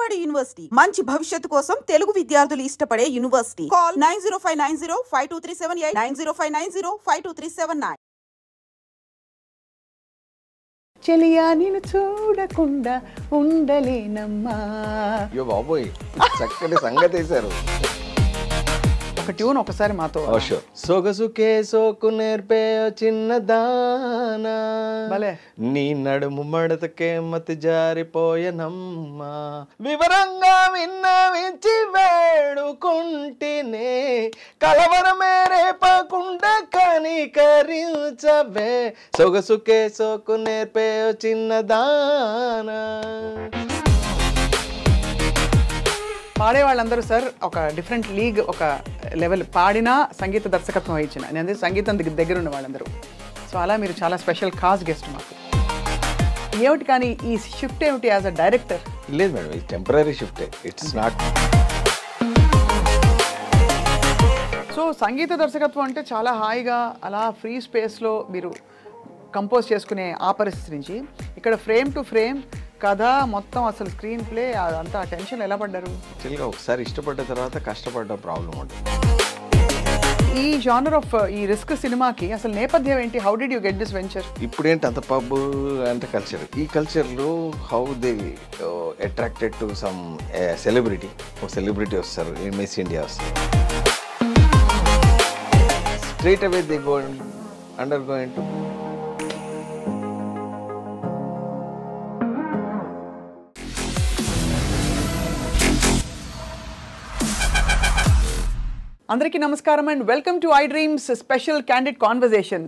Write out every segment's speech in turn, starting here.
Vijayawada university మంచి భవిష్యత్తు కోసం తెలుగు విద్యార్థులు ఇష్టపడే యూనివర్సిటీ. కాల్ 9059052378 9059052379. చెలియా నిన్ను చూడకుండా ఉండలేనమ్మా. అయ్యో బాబోయ్, చక్కటి సంగతి వేశారు. ఒక ట్యూన్ ఒకసారి మాతో. సొగసుకే సోకు నేర్పే చిన్నదానా, నీ నడుము మడతకే మతి జారిపోయనమ్మా, వివరంగా విన్నవించి వేడుకుంటేనే కలవరమే రేపకుండా కనికరించవే, సొగసుకే సోకు నేర్పే చిన్నదానా. పాడే వాళ్ళందరూ సార్ ఒక డిఫరెంట్ లీగ్, ఒక లెవెల్ పాడినా సంగీత దర్శకత్వం వహించిన నేను సంగీతం దగ్గర ఉన్న వాళ్ళందరూ. సో అలా మీరు చాలా స్పెషల్ ఖాస్ గెస్ట్ మాకు. ఏమిటి కానీ ఈ షిఫ్ట్ ఏమిటి యాజ్ అ డైరెక్టర్? లేదు మేడం, ఇది టెంపరీ షిఫ్టే, ఇట్స్ నాట్. సో సంగీత దర్శకత్వం అంటే చాలా హాయిగా అలా ఫ్రీ స్పేస్లో మీరు కంపోజ్ చేసుకునే ఆ పరిస్థితి నుంచి ఇక్కడ ఫ్రేమ్ టు ఫ్రేమ్ కథ మొత్తం అసలు స్క్రీన్ ప్లే అంతా టెన్షన్ ఎలా పడ్డారు? యాక్చువల్గా ఒకసారి ఇష్టపడ్డ తర్వాత కష్టపడ్డ ప్రాబ్లం ఉంటుంది. ఈ జానర్ ఆఫ్ ఈ రిస్క్ సినిమాకి అసలు నేపథ్యం ఏంటి? How did you get this venture? ఇప్పుడేంటి అంత పబ్ అంటే కల్చర్, ఈ కల్చర్లో how they attracted to some celebrity. ఒక సెలబ్రిటీ వస్తారు, మిస్ ఇండియా వస్తారు, straight away they go under go into అందరికీ నమస్కారం and welcome to I dreams special candid conversation.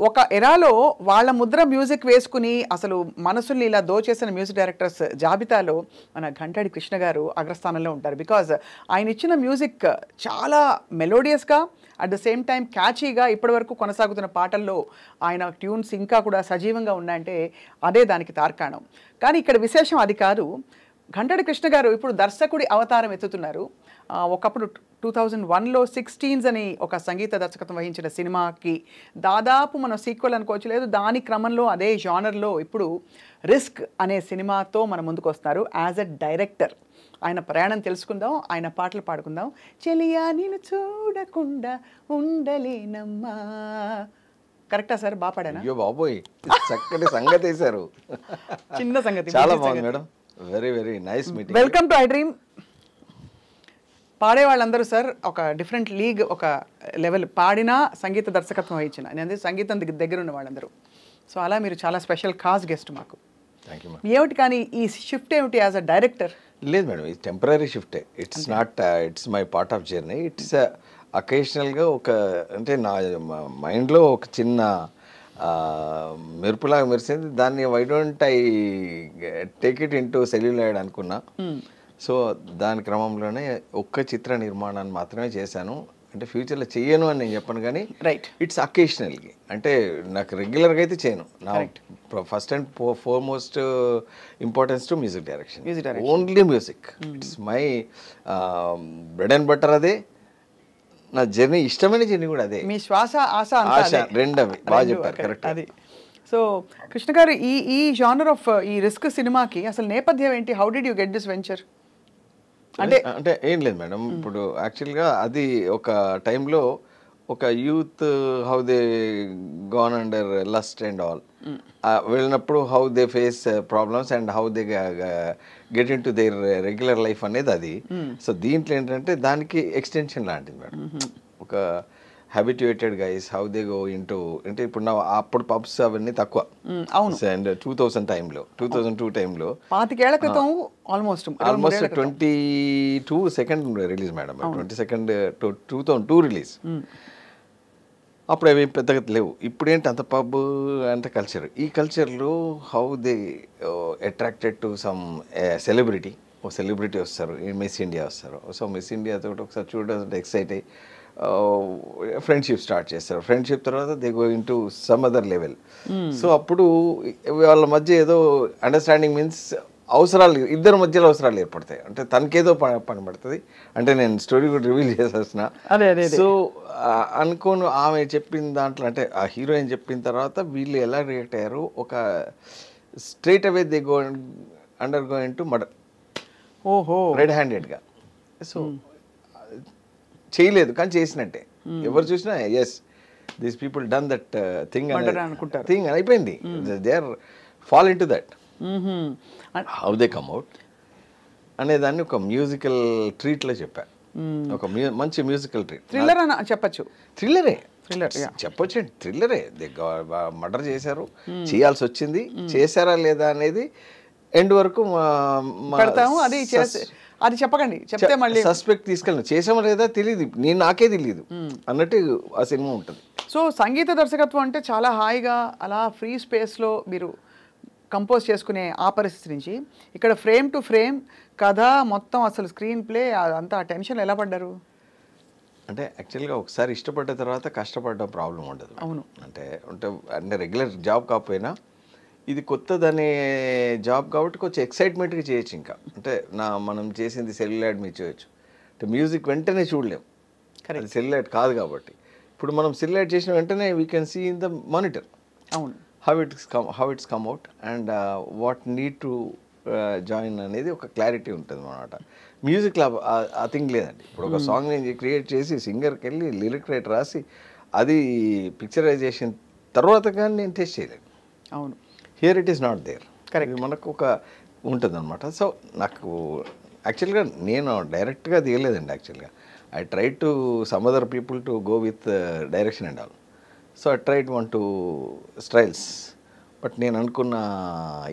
ఒక ఎరాలో వాళ్ళ ముద్ర మ్యూజిక్ వేసుకుని అసలు మనసుల్ని ఇలా దోచేసిన మ్యూజిక్ డైరెక్టర్స్ జాబితాలో మన ఘంటాడి కృష్ణ గారు అగ్రస్థానంలో ఉంటారు. బికాజ్ ఆయన ఇచ్చిన మ్యూజిక్ చాలా మెలోడియస్గా అట్ ద సేమ్ టైం క్యాచీగా ఇప్పటివరకు కొనసాగుతున్న పాటల్లో ఆయన ట్యూన్స్ ఇంకా కూడా సజీవంగా ఉన్నాయంటే అదే దానికి తార్కాణం. కానీ ఇక్కడ విశేషం అది కాదు. ఘంటాడి కృష్ణ గారు ఇప్పుడు దర్శకుడి అవతారం ఎత్తుతున్నారు. ఒకప్పుడు 2001లో 16 అని ఒక సంగీత దర్శకత్వం వహించిన సినిమాకి దాదాపు మనం సీక్వెల్ అనుకోవచ్చు, లేదు దాని క్రమంలో అదే జానర్లో ఇప్పుడు రిస్క్ అనే సినిమాతో మన ముందుకు వస్తున్నారు యాజ్ ఎ డైరెక్టర్. ఆయన ప్రయాణం తెలుసుకుందాం, ఆయన పాటలు పాడుకుందాం. చెలియా నిన్ను చూడకుండా ఉండలేనమ్మా. కరెక్టా సార్? బాగా పాడానా? అయ్యో బాబోయ్, చక్కటి సంగతి వేశారు. చిన్న సంగతి, చాలా బాగుంది madam. Very very nice meeting. Welcome to I dream. పాడే వాళ్ళందరూ సార్ ఒక డిఫరెంట్ లీగ్, ఒక లెవెల్ పాడినా సంగీత దర్శకత్వం వహించిన నేను సంగీతం దగ్గర ఉన్న వాళ్ళందరూ. సో అలా మీరు చాలా స్పెషల్ ఖాస్ గెస్ట్ మాకు. Thank you. ఏమిటి కానీ ఈ షిఫ్ట్ ఏమిటి యాజ్ అ డైరెక్టర్? లేదు మేడం, ఇది టెంపరీ షిఫ్టే, it's not, it's my part of journey. It's అకేషనల్గా ఒక అంటే నా మైండ్లో ఒక చిన్న మెరుపులాగా మెరిసింది. దాన్ని why don't I take it into celluloid అనుకున్నా. సో దాని క్రమంలోనే ఒక్క చిత్ర నిర్మాణాన్ని మాత్రమే చేశాను. అంటే ఫ్యూచర్లో చెయ్యను అని నేను చెప్పను, కానీ రైట్, ఇట్స్ అకేషనల్కి. అంటే నాకు రెగ్యులర్గా అయితే చేయను. నా first and foremost importance to music direction, only music. It's my bread and butter. అదే నా జర్నీ, ఇష్టమైన జర్నీ కూడా అదే. మీ శ్వాస ఆశ రెండవి బాగా చెప్పారు, కరెక్ట్. అది సో కృష్ణ గారు ఈ జానర్ ఆఫ్ ఈ రిస్క్ సినిమాకి అసలు నేపథ్యం ఏంటి? How did you get this venture? అంటే ఏం లేదు మేడం, ఇప్పుడు యాక్చువల్గా అది ఒక టైంలో ఒక youth how they gone under lust and all వెళ్ళినప్పుడు how they face problems and how they get into their regular life అనేది అది. సో దీంట్లో ఏంటంటే దానికి ఎక్స్టెన్షన్ లాంటిది మేడం. ఒక హ్యాబిట్యుయేటెడ్ guys how they go into, అంటే ఇప్పుడు నా అప్పుడు పబ్స్ అవన్నీ తక్కువ. అవును. అండ్ 2000 టైంలో, 2002 టైంలో, 25 ఏళ్ల క్రితం almost 22 second release madam, 22 2002 release. అప్పుడు అవి పెద్దగా లేవు. ఇప్పుడేంటి అంత పబ్ అంటే కల్చర్, ఈ కల్చర్లో how they attracted to some celebrity. ఒక సెలబ్రిటీ వస్తారు, మిస్ ఇండియా వస్తారు. సో మిస్ ఇండియా తోటి ఒకసారి చూడడం ఎక్సైట్ అయ్యి ఫ్రెండ్షిప్ స్టార్ట్ చేస్తారు. ఫ్రెండ్షిప్ తర్వాత they go in to some other level. So అప్పుడు వాళ్ళ మధ్య ఏదో అండర్స్టాండింగ్ మీన్స్ అవసరాలు, ఇద్దరి మధ్యలో అవసరాలు ఏర్పడతాయి. అంటే తనకేదో పని పడుతుంది. అంటే నేను స్టోరీ కూడా రివీల్ చేసేసిన. సో అనుకోను ఆమె చెప్పిన దాంట్లో, అంటే ఆ హీరోయిన్ చెప్పిన తర్వాత వీళ్ళు ఎలా రియాక్ట్ అయ్యారు, ఒక straight away they go undergo into murder. ఓహో. రెడ్ హ్యాండెడ్గా. సో చేయలేదు కానీ చేసినట్టే. ఎవరు చూసినా as these people done that thing అనుకుంటారు. థింగ్ అయిపోయింది. They are fall into that. How they come out అనేదాన్ని ఒక మ్యూజికల్ ట్రీట్లో చెప్పా. ఒక మంచి మ్యూజికల్ ట్రీట్. థ్రిల్లర్ అని చెప్పచ్చు. థ్రిల్లరే థ్రిల్లర్ చెప్పొచ్చండి. థ్రిల్లరే. మర్డర్ చేశారు, చేయాల్సి వచ్చింది, చేశారా లేదా అనేది ఎండ్ వరకు పెడతాము. అది చెప్పకండి, చెప్తే మళ్ళీ సస్పెక్ట్ తీసుకెళ్ళను. చేసామా లేదా తెలియదు, నాకే తెలియదు అన్నట్టు ఆ సినిమా ఉంటుంది. సో సంగీత దర్శకత్వం అంటే చాలా హాయిగా అలా ఫ్రీ స్పేస్లో మీరు కంపోజ్ చేసుకునే ఆ పరిస్థితి నుంచి ఇక్కడ ఫ్రేమ్ టు ఫ్రేమ్ కథ మొత్తం అసలు స్క్రీన్ ప్లే అంతా ఆ టెన్షన్ ఎలా పడ్డారు? అంటే యాక్చువల్గా ఒకసారి ఇష్టపడ్డ తర్వాత కష్టపడడం ప్రాబ్లం ఉండదు. అవును. అంటే రెగ్యులర్ జాబ్ కాకపోయినా ఇది కొత్తదనే జాబ్ కాబట్టి కొంచెం ఎక్సైట్మెంట్గా చేయొచ్చు. ఇంకా అంటే మనం చేసింది సెల్యులాయిడ్ మీద చేయొచ్చు. అంటే మ్యూజిక్ వెంటనే చూడలేం, అది సెల్యులాయిడ్ కాదు కాబట్టి. ఇప్పుడు మనం సెల్యులాయిడ్ చేసిన వెంటనే we can see in the monitor. అవును. how it's come out and what need to join అనేది ఒక క్లారిటీ ఉంటుంది అన్నమాట. మ్యూజిక్లో ఆ థింగ్ లేదండి. ఇప్పుడు ఒక సాంగ్ నేను క్రియేట్ చేసి సింగర్కి వెళ్ళి లిరిక్ రైట్ రాసి అది పిక్చరైజేషన్ తర్వాత కానీ నేను టెస్ట్ చేయలేను. అవును. Here it is not there. Correct. మనకు ఒక ఉంటుంది అనమాట. సో నాకు యాక్చువల్గా నేను డైరెక్ట్గా తీయలేదండి. యాక్చువల్గా I try to some other people to go with direction and all. So I tried 1-2 styles. But నేను అనుకున్న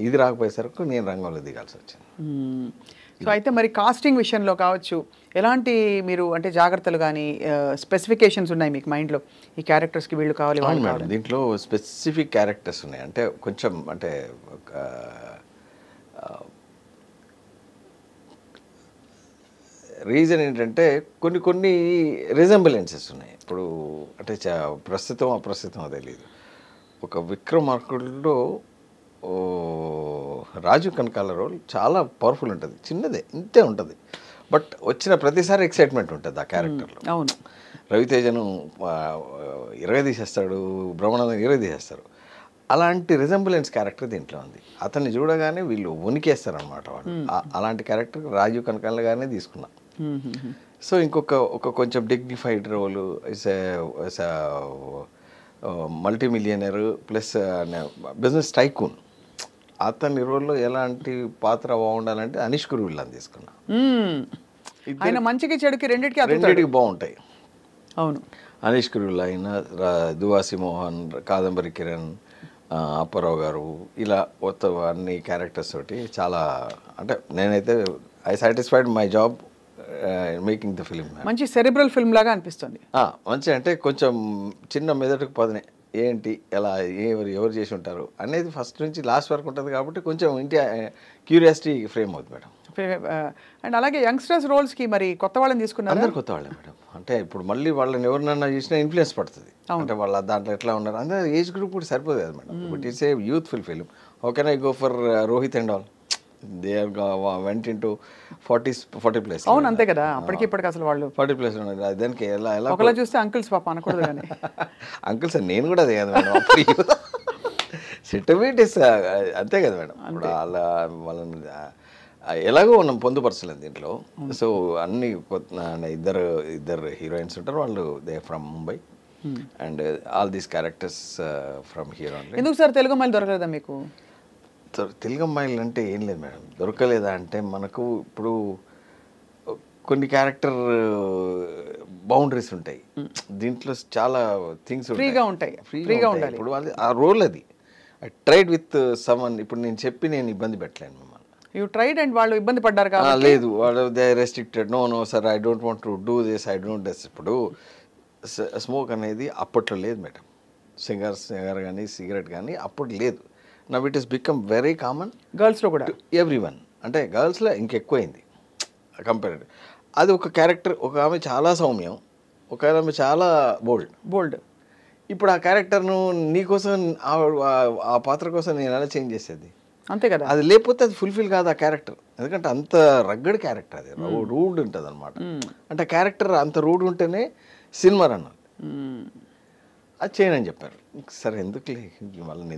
ఇది రాకపోయేసరికి నేను రంగంలో దిగాల్సి వచ్చింది. సో అయితే మరి కాస్టింగ్ విషయంలో కావచ్చు ఎలాంటి మీరు అంటే జాగ్రత్తలు కానీ స్పెసిఫికేషన్స్ ఉన్నాయి మీకు మైండ్లో? ఈ క్యారెక్టర్స్కి వీళ్ళు కావాలి వాళ్ళు మేడం. దీంట్లో స్పెసిఫిక్ క్యారెక్టర్స్ ఉన్నాయి. అంటే కొంచెం అంటే రీజన్ ఏంటంటే కొన్ని రిజంబులెన్సెస్ ఉన్నాయి. ఇప్పుడు అంటే ప్రస్తుతం అప్రస్తుతం తెలియదు. ఒక విక్రమార్కుడులో రాజు కనకాల రోల్ చాలా పవర్ఫుల్ ఉంటుంది. చిన్నదే ఇంతే ఉంటుంది, బట్ వచ్చిన ప్రతిసారి ఎక్సైట్మెంట్ ఉంటుంది ఆ క్యారెక్టర్లో. అవును. రవితేజను ఇరగదీసేస్తాడు, బ్రహ్మానందం ఇరగదీసేస్తారు. అలాంటి రిజంబులెన్స్ క్యారెక్టర్ దీంట్లో ఉంది. అతన్ని చూడగానే వీళ్ళు వణికేస్తారనమాట వాళ్ళు. అలాంటి క్యారెక్టర్ రాజీవ్ కనకాలగానే తీసుకున్నా. సో ఇంకొక కొంచెం dignified role is multi millionaire plus business tycoon. అతని రోల్లో ఎలాంటి పాత్ర బాగుండాలంటే అనీష్ కురువిల్లాని తీసుకున్నా. ఆయన మంచికి చెడుకి రెండింటికి బాగుంటాయి. అవును. అనీష్ కురువిల్లా అయినా, దువాసి మోహన్, కాదంబరి కిరణ్, అప్పారావు గారు, ఇలా అన్ని క్యారెక్టర్స్ తోటి చాలా అంటే నేనైతే I satisfied my job making the film. మంచి సెరిబ్రల్ ఫిల్మ్ లాగా అనిపిస్తుంది. మంచి అంటే కొంచెం చిన్న మెదడుకు పదనే ఏంటి ఎలా ఎవరు చేసి ఉంటారు అనేది ఫస్ట్ నుంచి లాస్ట్ వరకు ఉంటుంది కాబట్టి కొంచెం ఇంటి క్యూరియాసిటీ ఫ్రేమ్ అవుతుంది మేడం. అండ్ అలాగే యంగ్స్టర్స్ రోల్స్కి మరి కొత్త వాళ్ళని తీసుకున్నారు. అందరు కొత్త వాళ్ళే మేడం. అంటే ఇప్పుడు మళ్ళీ వాళ్ళని ఎవరినన్నా చేసినా ఇన్ఫ్లుయెన్స్ పడుతుంది. అంటే వాళ్ళ దాంట్లో ఎట్లా ఉన్నారు అందరూ ఏజ్ గ్రూప్ కూడా సరిపోదు కదా madam. But it's a youthful film. How can I go for Rohit and all? They వెంట ఇంటూ 40+. అవును, అంతే కదా. అప్పటికి ఇప్పటికి అసలు వాళ్ళు 40+ ఉన్నది. దానికి ఎలా ఒకలా చూస్తే అంకుల్స్ పాప అనకూడదు కానీ అంకుల్స్ నేను కూడా అదే కదా మేడం. సెటిల్మెంట్ అంతే కదా మేడం. ఇప్పుడు వాళ్ళని ఎలాగో మనం పొందుపరచలేదు దీంట్లో. సో అన్ని ఇద్దరు హీరోయిన్స్ ఉంటారు. వాళ్ళు they from Mumbai and all these characters from hero. ఎందుకు సార్ తెలుగు అమ్మాయిలు దొరకలేదా మీకు? తెలుగు అమ్మాయిలు అంటే ఏం లేదు మేడం. దొరకలేదా అంటే మనకు ఇప్పుడు కొన్ని క్యారెక్టర్ బౌండరీస్ ఉంటాయి. దీంట్లో చాలా థింగ్స్ ఫ్రీగా ఉంటాయి. ఫ్రీగా ఉండాలి. ఇప్పుడు ఆ రోల్ అది ఐ ట్రైడ్ విత్ సమ్వన్. ఇప్పుడు నేను చెప్పి నేను ఇబ్బంది పెట్టలేను మిమ్మల్ని. యూ ట్రైడ్ అండ్ వాళ్ళు ఇబ్బంది పడ్డారు కాబట్టి లేదు, వాళ్ళు they restricted. No sir I don't want to do this, I don't does. ఇప్పుడు స్మోక్ అనేది అప్పట్లో లేదు మేడం. సిగర్ కానీ సిగరెట్ కానీ అప్పుడు లేదు. Now it is become very common గర్ల్స్లో కూడా, ఎవ్రీ వన్. అంటే గర్ల్స్లో ఇంకెక్కువైంది కంపేర్డ్. అది ఒక క్యారెక్టర్. ఒక ఆమె చాలా సౌమ్యం, ఒక ఆమె చాలా బోల్డ్. ఇప్పుడు ఆ క్యారెక్టర్ను నీకోసం ఆ పాత్ర కోసం నేను ఎలా చేంజ్ చేసేది? అంతే కదా. అది లేకపోతే అది ఫుల్ఫిల్ కాదు ఆ క్యారెక్టర్. ఎందుకంటే అంత రగ్గడ్ క్యారెక్టర్, అది రూడ్ ఉంటుంది అనమాట. అంటే క్యారెక్టర్ అంత రూడ్ ఉంటేనే సినిమా అన్నది. అది చేయనని చెప్పారు. సరే ఎందుకు వాళ్ళని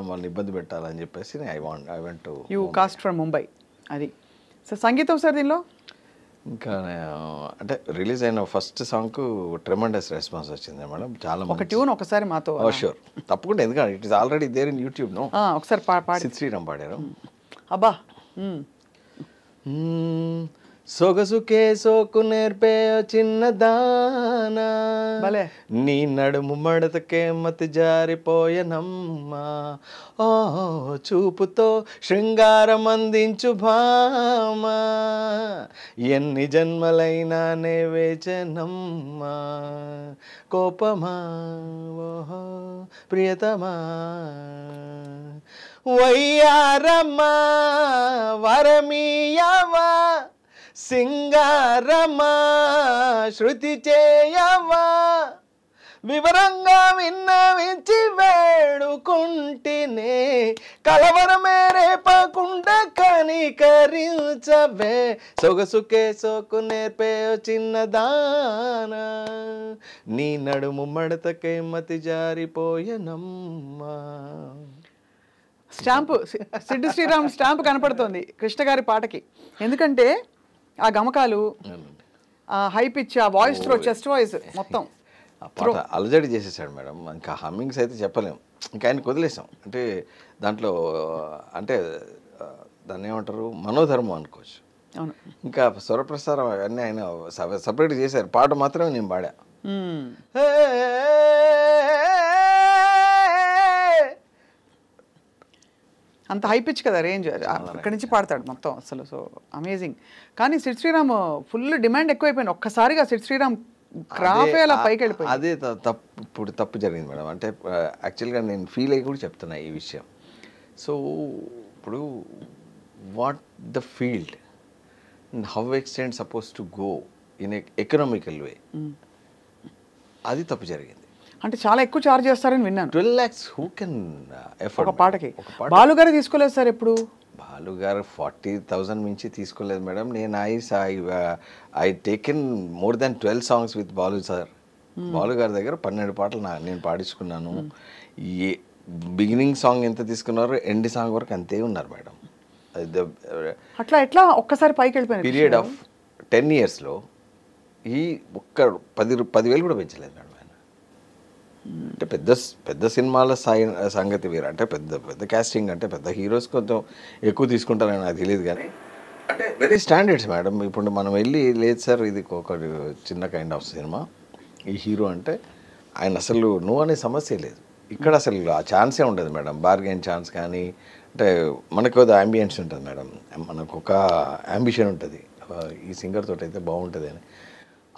వాళ్ళని ఇబ్బంది పెట్టాలని చెప్పేసి I want to you cast from Mumbai. అది సో సంగీతం సార్ దీనిలో ఇంకా అంటే రిలీజ్ అయిన ఫస్ట్ సాంగ్కు ట్రెమండస్ రెస్పాన్స్ వచ్చింది మేడం. చాలా ఒక ట్యూన్ ఒకసారి మాతో షూర్ తప్పకుండా, ఎందుకంటే it is already there in YouTube. No ఒకసారి పాడి శ్రీరామ్ పాడారు. అబ్బా సొగసుకే సోకు నేర్పే చిన్నదానా భలే నీ నడుము మడతకే మతి జారిపోయనమ్మా ఓ చూపుతో శృంగారం అందించు భామా ఎన్ని జన్మలైనా నే వేచనమ్మా కోపమా ఓహో ప్రియతమా వయ్యారమ్మా వరమీయవా సింగారమా శృతి చేయవా వివరంగా విన్నవించి వేడుకుంటేనే కలవరమే రేపకుండా కనికరించవే సొగసుకే సోకు నేర్పే చిన్నదానా నీ నడుము మడతకే మతి జారిపోయనమ్మా. స్టాంపు సిడ్డు శ్రీరామ్ స్టాంపు కనపడుతోంది కృష్ణ గారి పాటకి. ఎందుకంటే ఆ గమకాలు, ఆ హై పిచ్, ఆ వాయిస్ త్రో, చెస్ట్ వాయిస్ మొత్తం ఆ పాట అలజడి చేసేసాడు మేడం. ఇంకా హమ్మింగ్స్ అయితే చెప్పలేము, ఇంకా ఆయనకు వదిలేసాం. అంటే దాంట్లో అంటే దాన్ని ఏమంటారు మనోధర్మం అనుకోవచ్చు. అవును. ఇంకా స్వరప్రసారం అన్నీ ఆయన సపరేట్ చేశారు, పాట మాత్రమే నేను పాడా. అంత హై పిచ్ కదా రేంజ్, అక్కడి నుంచి పాడతాడు మొత్తం అసలు. So amazing. కానీ సిడ్ శ్రీరామ్ ఫుల్ డిమాండ్ ఎక్కువైపోయింది ఒక్కసారిగా. సిడ్ శ్రీరామ్ క్రాఫే అలా పైకి వెళ్ళిపోయింది. అదే ఇప్పుడు తప్పు జరిగింది మేడం. అంటే యాక్చువల్గా నేను ఫీల్ అయ్యి కూడా చెప్తున్నా ఈ విషయం. సో ఇప్పుడు what the field and how extend suppose to go in economical way, అది తప్పు జరిగింది. అంటే చాలా ఎక్కువ చార్జ్ చేస్తారని విన్నాను. 12 lakhs హూ కెన్ ఎఫర్ట్ ఒక పాటకి. బాలు గారు తీసుకోలేదు సార్ ఎప్పుడు? బాలు గారు 40,000 మించి తీసుకోలేదు మేడం. నేను I taken more than 12 songs with Balu sir. Balu గారి దగ్గర 12 పాటలు నేను పాడించుకున్నాను. ఏ బిగినింగ్ సాంగ్ ఎంత తీసుకున్నారో ఎండ్ సాంగ్ వరకు అంతే ఉన్నారు మేడం. అట్లా ఎట్లా ఒక్కసారి పైకి వెళ్ళిపోయింది? పీరియడ్ ఆఫ్ 10 yearsలో ఈ ఒక్క 10,000 కూడా పెంచలేదు మేడం. అంటే పెద్ద సినిమాల సంగతి వేరు. అంటే పెద్ద కాస్టింగ్, అంటే పెద్ద హీరోస్ కొంచెం ఎక్కువ తీసుకుంటారని నాకు తెలియదు. కానీ అంటే వెరీ స్టాండర్డ్స్ మేడం. ఇప్పుడు మనం వెళ్ళి లేదు సార్ ఇది ఒక చిన్న కైండ్ ఆఫ్ సినిమా, ఈ హీరో అంటే ఆయన అసలు నువ్వు అనే సమస్య లేదు. ఇక్కడ అసలు ఆ ఛాన్సే ఉండదు మేడం. బార్గెన్ ఛాన్స్ కానీ, అంటే మనకు ఒక అంబియన్స్ ఉంటుంది మేడం, మనకు ఒక అంబిషన్ ఉంటుంది ఈ సింగర్ తోటి అయితే బాగుంటుంది అని.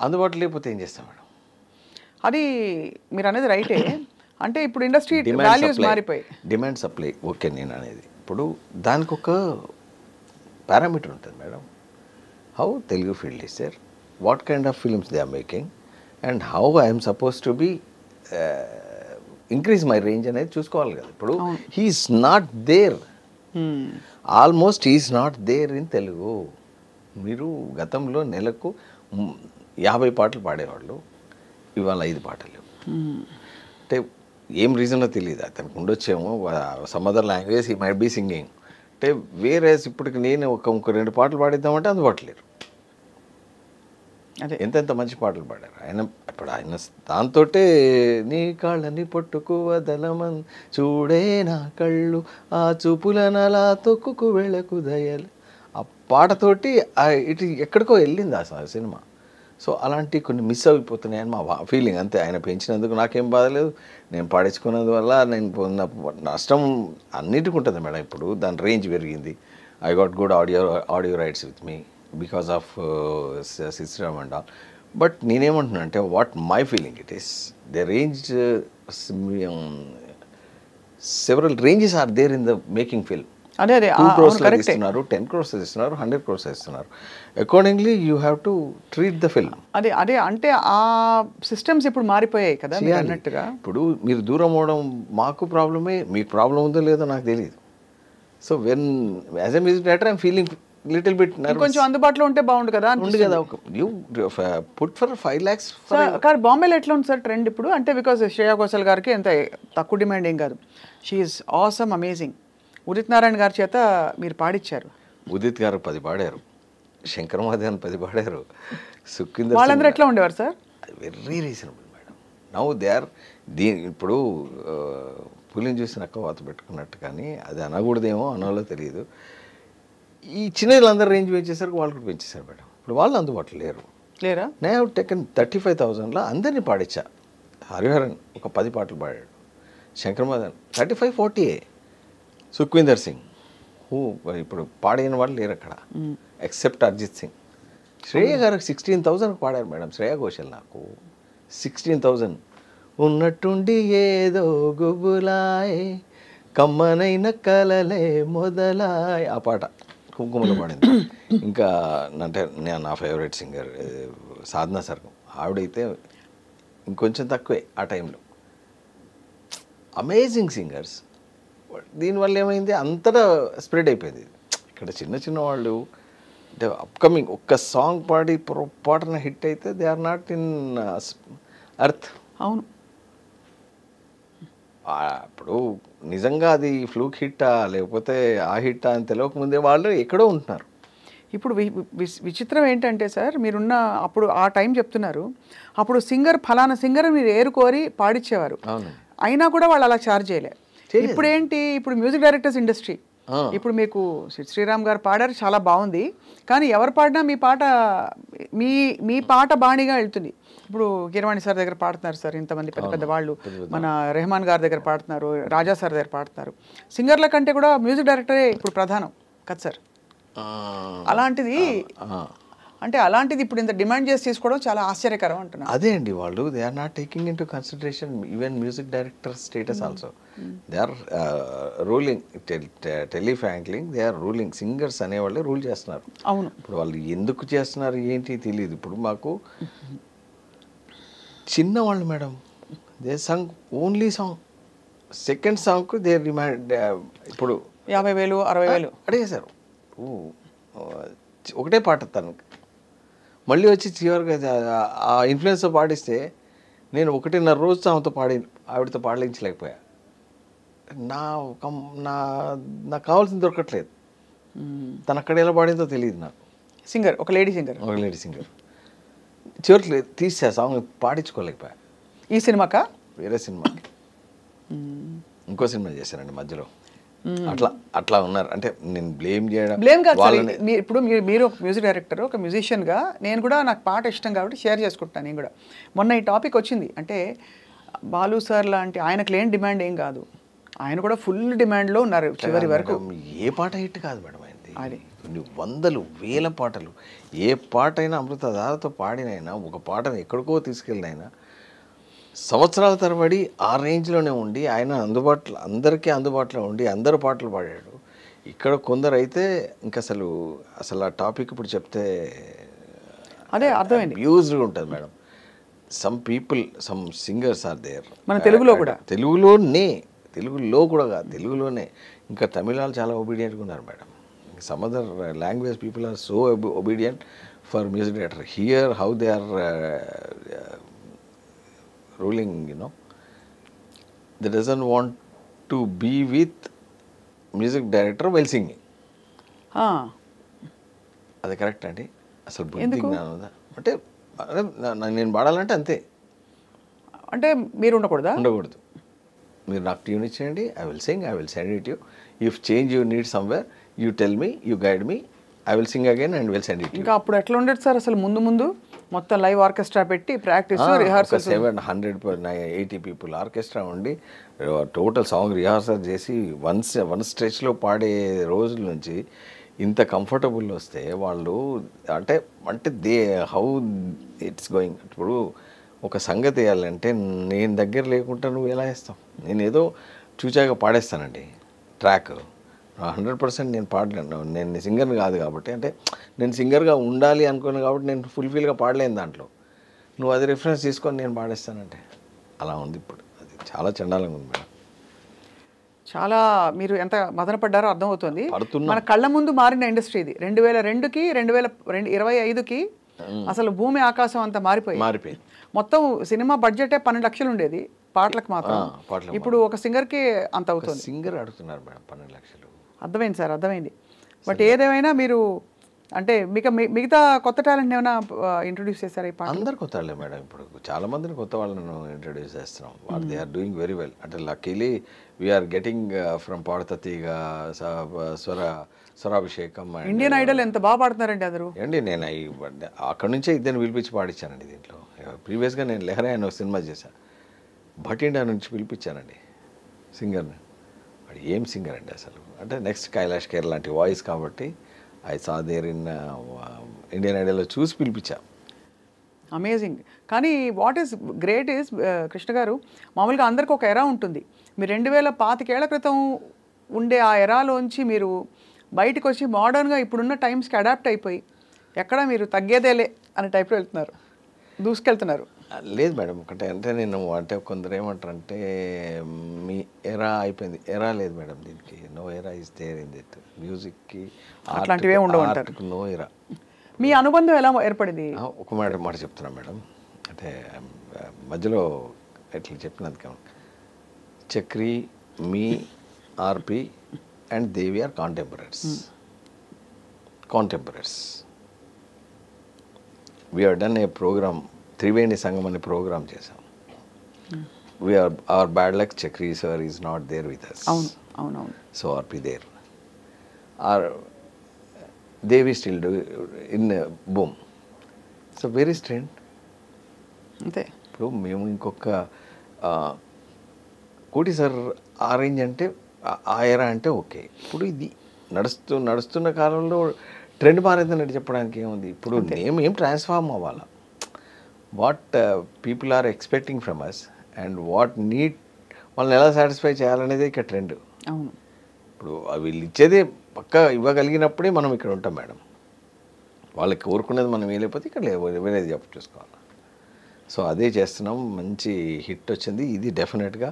అందుబాటులో లేకపోతే ఏం చేస్తాం మేడం? అది మీరు అనేది రైటే. అంటే ఇప్పుడు ఇండస్ట్రీ వాల్యూస్ మారిపోయి డిమాండ్ సప్లై ఓకే నేను అనేది. ఇప్పుడు దానికి ఒక పారామీటర్ ఉంటుంది madam. How Telugu field is there, what kind of films they are making and how I'm suppose to be increase my range అనేది చూసుకోవాలి కదా. ఇప్పుడు he's not there, almost he's not there in Telugu. మీరు గతంలో నెలకు 50 పాటలు పాడేవాళ్ళు, ఇవాళ 5 పాటలు. అంటే ఏం రీజనో తెలియదు, అతనికి ఉండొచ్చేమో some other language he might be singing. అంటే వేరే ఇప్పటికి నేను ఒక 2 పాటలు పాడిద్దామంటే అందుబాటులేరు. అదే ఎంత మంచి పాటలు పాడారు ఆయన. ఇప్పుడు ఆయన దాంతో నీ కాళ్ళని పట్టుకు వదలమన్ చూడే నా కళ్ళు ఆ చూపులనలా తొక్కుకు వెళ్ళకు దయలు, ఆ పాటతోటి ఇటు ఎక్కడికో వెళ్ళింది ఆ సినిమా. సో అలాంటి కొన్ని మిస్ అయిపోతున్నాయని మా ఫీలింగ్ అంతే. ఆయన పెంచినందుకు నాకేం బాధలేదు, నేను పాడించుకున్నందువల్ల నేను పొందిన నష్టం అన్నిటికీ ఉంటుంది మేడం. ఇప్పుడు దాని రేంజ్ పెరిగింది. I got good audio rights with me because of system and all. But నేనేమంటున్నా అంటే what my feeling it is the range, several ranges are there in the making film. అదే 2 crores ఇస్తున్నారు, 10 crores ఇస్తున్నారు, 100 crores ఇస్తున్నారు. Accordingly you have to treat the film. అదే అంటే ఆ systems ఇప్పుడు మారిపోయాయి కదా మీరు అన్నట్టుగా. ఇప్పుడు మీరు దూరం అవడం మాకు ప్రాబ్లమే, మీకు ప్రాబ్లం ఉందో లేదో నాకు తెలియదు. So when as a music director I'm feeling little bit nervous. కొంచెం అందుబాటులో ఉంటే బాగుండు కదా ఉంది కదా. You put for 5 lakhs. కానీ బాంబేలో ఎట్లా ఉంది సార్ ట్రెండ్ ఇప్పుడు? అంటే బికాజ్ శ్రేయా ఘోషల్ గారికి ఎంత తక్కువ డిమాండ్ ఏం కాదు. She's awesome, amazing. Udit Narayan గారి చేత మీరు పాడిచ్చారు. ఉదిత్ గారు 10 పాడారు, శంకర్ మహాదేవన్ 10 పాడారు, సుఖ్వీందర్ వాళ్ళందరూ ఎట్లా ఉండేవారు sir? Very reasonable madam. Now they are ఇప్పుడు పులిని చూసి నక్క వాత పెట్టుకున్నట్టు, కానీ అది అనకూడదేమో అనాలో తెలియదు. ఈ చిన్నలందరూ రేంజ్ పెంచేసరికి వాళ్ళు కూడా పెంచేశారు మేడం. ఇప్పుడు వాళ్ళు అందుబాటులో లేరా? నేను టెకన్ 35,000లో అందరినీ పాడించా. హరిహరన్ ఒక 10 పాటలు పాడాడు, శంకర్ మహాదేవన్ 35-40, సుఖ్వీందర్ సింగ్ ఇప్పుడు పాడిన వాళ్ళు లేరు అక్కడ ఎక్సెప్ట్ అరిజిత్ సింగ్. శ్రేయ గారికి 16,000 పాడారు మేడం. శ్రేయ ఘోషల్ నాకు 16,000. ఉన్నట్టుండి ఏదో గుబులాయ్ కమ్మనైన కలలే మొదలాయ్, ఆ పాట కుంకుమలో పాడింది. ఇంకా అంటే నేను నా ఫేవరెట్ సింగర్ సాధనా సర్గం, ఆవిడైతే ఇంకొంచెం తక్కువే ఆ టైంలో. Amazing singers. దీనివల్ల ఏమైంది, అంతటా స్ప్రెడ్ అయిపోయింది. ఇక్కడ చిన్న చిన్న వాళ్ళు అంటే అప్కమింగ్ ఒక్క సాంగ్ పాడి పొరపాటున హిట్ అయితే they are not in earth. అవును. ఇప్పుడు నిజంగా అది ఫ్లూక్ హిట్టా లేకపోతే ఆ హిట్టా అని తెలియకముందే వాళ్ళు ఎక్కడో ఉంటున్నారు. ఇప్పుడు విచిత్రం ఏంటంటే సార్, మీరున్న అప్పుడు ఆ టైం చెప్తున్నారు, అప్పుడు ఫలానా సింగర్ మీరు ఏరుకోరి పాడిచ్చేవారు, అయినా కూడా వాళ్ళు అలా ఛార్జ్ చేయలే. ఇప్పుడు ఏంటి, ఇప్పుడు మ్యూజిక్ డైరెక్టర్స్ ఇండస్ట్రీ. ఇప్పుడు మీకు శ్రీరామ్ గారు పాడారు, చాలా బాగుంది, కానీ ఎవరు పాడినా మీ పాట బాణిగా వెళ్తుంది. ఇప్పుడు కిరవాణి సార్ దగ్గర పాడుతున్నారు సార్ ఇంతమంది పెద్ద పెద్ద వాళ్ళు, మన రెహమాన్ గారి దగ్గర పాడుతున్నారు, రాజా సార్ దగ్గర పాడుతున్నారు. సింగర్ల కంటే కూడా మ్యూజిక్ డైరెక్టరే ఇప్పుడు ప్రధానం కదా సార్. అలాంటిది ఇప్పుడు ఇంత డిమాండ్ చేసి తీసుకోవడం చాలా ఆశ్చర్యకరం అంటున్నారు. అదే అండి, వాళ్ళు they are not taking in to consideration even music director status also. They are ruling, tele franking they are ruling. Singers అనేవాళ్ళు రూల్ చేస్తున్నారు. అవును. ఇప్పుడు వాళ్ళు ఎందుకు చేస్తున్నారు ఏంటి తెలియదు. ఇప్పుడు మాకు చిన్నవాళ్ళు madam, they sung only song, second సాంగ్కు దే రిమైండ్. ఇప్పుడు 50,000 60,000 అడిగేశారు. ఒకటే పాట తనకు మళ్ళీ వచ్చి చివరిగా ఆ ఇన్ఫ్లుయెన్స్తో పాడిస్తే నేను 1.5 రోజు ఆమెతో ఆవిడతో పాడలేకపోయా. నాకు కావాల్సింది దొరకట్లేదు. తను అక్కడ ఎలా పాడిందో తెలియదు నాకు. సింగర్, ఒక లేడీ సింగర్ చివరికి తీసా సాంగ్ పాడించుకోలేకపోయా. ఈ సినిమాకా? వేరే సినిమాకి, ఇంకో సినిమా చేశానండి మధ్యలో. అట్లా ఉన్నారు. అంటే నేను బ్లేమ్ కాదు. ఇప్పుడు మీరు ఒక మ్యూజిక్ డైరెక్టర్, ఒక మ్యూజిషియన్గా నేను కూడా నాకు పాట ఇష్టం కాబట్టి షేర్ చేసుకుంటాను. నేను కూడా మొన్న ఈ టాపిక్ వచ్చింది, అంటే బాలు సార్ లాంటి ఆయనకు లేని డిమాండ్ ఏం కాదు, ఆయన కూడా ఫుల్ డిమాండ్లో ఉన్నారు చివరి వరకు. ఏ పాట హిట్ కాదు మేడం అయింది, అది కొన్ని వందలు వేల పాటలు. ఏ పాట అయినా అమృతధారతో పాడినైనా, ఒక పాటను ఎక్కడికో తీసుకెళ్ళినైనా సంవత్సరాల తరబడి ఆ రేంజ్లోనే ఉండి ఆయన అందరికీ అందుబాటులో ఉండి అందరు పాటలు పాడాడు. ఇక్కడ కొందరు అయితే ఇంకా అసలు ఆ టాపిక్ ఇప్పుడు చెప్తే అదే అర్థమైంది, యూజ్డ్గా ఉంటుంది madam. Some people, some singers are there. మన తెలుగులో కూడా, తెలుగులో కూడా కాదు, తెలుగులోనే. ఇంకా తమిళాలు చాలా ఒబీడియంట్గా ఉన్నారు madam. Some other language people are so obedient for music director. Here how they are ruling, they doesn't want to be with music director while singing. అది కరెక్ట్ అండి. అసలు బుద్ధి జ్ఞానం ఉందా అంటే నేను పాడాలంటే అంతే, అంటే మీరు ఉండకూడదు. మీరు నాకు ట్యూన్ ఇచ్చేయండి, I will sing, I will send it you. If change you need somewhere, you tell me, you guide me, I will sing again and will send it. ఇంకా అప్పుడు ఎట్లా ఉండేది సార్ అసలు? ముందు మొత్తం లైవ్ ఆర్కెస్ట్రా పెట్టి practice, rehearsal, 780 people orchestra ఉండి total song rehearsal చేసి వన్ స్ట్రెచ్లో పాడే రోజుల నుంచి ఇంత కంఫర్టబుల్ వస్తే వాళ్ళు అంటే హౌ ఇట్స్ గోయింగ్. ఇప్పుడు ఒక సంగతి వేయాలంటే నేను దగ్గర లేకుండా నువ్వు ఎలా వేస్తావు? నేను ఏదో చూచాగా పాడేస్తానండి ట్రాక్. 100% నేను పాడలేను, నేను సింగర్ని కాదు కాబట్టి. అంటే నేను సింగర్గా ఉండాలి అనుకున్నాను కాబట్టి నేను ఫుల్ఫిల్గా పాడలేను దాంట్లో. నువ్వు అది రిఫరెన్స్ తీసుకొని నేను పాడేస్తానంటే అలా ఉంది ఇప్పుడు. అది చాలా చండాలంగా ఉంది మేడం. చాలా మీరు ఎంత మదన పడ్డారో అర్థమవుతుంది. మన కళ్ళ ముందు మారిన ఇండస్ట్రీ ఇది. 2002కి 2025కి అసలు భూమి ఆకాశం అంతా మారిపోయింది. మొత్తం సినిమా బడ్జెటే 12 లక్షలు ఉండేది పాటలకు మాత్రం. ఇప్పుడు ఒక సింగర్కి అంత అవుతుంది. సింగర్ అడుగుతున్నారు మేడం 12 లక్షలు. అర్థమైంది సార్, అర్థమైంది. బట్ ఏదేమైనా మీరు అంటే మిగతా కొత్త టాలెంట్ ఏమైనా ఇంట్రొడ్యూస్ చేశారా ఈ పాట? అందరు కొత్త వాళ్ళే మేడం. ఇప్పుడు చాలా మందిని కొత్త వాళ్ళను ఇంట్రడ్యూస్ చేస్తున్నాం. వాళ్ళు they are doing very well. అంటే luckily we are getting from Padutha Theeyaga Swarabhishekam. Indian Idol ఎంత బాగా పాడుతున్నారండి అందరూ. అండి నేను అక్కడ నుంచే ఇద్దరిని పిలిపించి పాడించానండి. దీంట్లో ప్రీవియస్గా నేను లెహరే అని ఒక సినిమా చేశాను. భటిండా నుంచి పిలిపించానండి సింగర్ని. వాడు ఏం సింగర్ అండి అసలు. అంటే నెక్స్ట్ కైలాష్ ఖేర్ లాంటి వాయిస్ కాబట్టి I saw there in Indian ఐడల్లో చూసి పిలిపించా. అమేజింగ్. కానీ what is great is Krishna గారు, మామూలుగా అందరికి ఒక ఎరా ఉంటుంది. మీరు 2025 ఏళ్ల క్రితం ఉండే ఆ ఎరాలోంచి మీరు బయటకు వచ్చి మోడర్న్గా ఇప్పుడున్న టైమ్స్కి అడాప్ట్ అయిపోయి ఎక్కడ మీరు తగ్గేదేలే అనే టైప్లో వెళ్తున్నారు, దూసుకెళ్తున్నారు. లేదు మేడం. అంటే నేను అంటే కొందరు ఏమంటారంటే మీ ఎరా అయిపోయింది. ఎరా లేదు మేడం దీనికి. నో ఎరా ఇస్ దేర్ ఇన్ దిట్. మ్యూజిక్కి అట్లాంటివే ఉండవు. నో ఎరా. మీ అనుబంధం ఎలా ఏర్పడింది? ఒక మాట చెప్తున్నా మేడం. అంటే మధ్యలో ఎట్లా చెప్పినందుకు Chakri, me, RP and Devi are contemporaries. We have done a program, Triveni Sangam అనే ప్రోగ్రామ్ చేసాం. Our bad luck Chakri sir is not there with us. అవునవును. So RP there are Devi still do in boom. So very strength అంతే. ఇప్పుడు మేము ఇంకొక కోటి సార్ ఆ range అంటే ఆ ఎరా అంటే ఓకే. ఇప్పుడు ఇది నడుస్తున్న కాలంలో ట్రెండ్ మారేందని చెప్పడానికి ఏముంది. ఇప్పుడు నేమ్ ఏం ట్రాన్స్ఫార్మ్ అవ్వాలా. What people are expecting from us and what need వాళ్ళని ఎలా సాటిస్ఫై చేయాలనేది ఇక్కడ ట్రెండ్. అవును. ఇప్పుడు వీళ్ళు ఇచ్చేదే పక్కా ఇవ్వగలిగినప్పుడే మనం ఇక్కడ ఉంటాం మేడం. వాళ్ళకి కోరుకునేది మనం వేయలేకపోతే ఇక్కడ వేరేది చూసుకోవాలి. సో అదే చేస్తున్నాం. మంచి హిట్ వచ్చింది. ఇది డెఫినెట్గా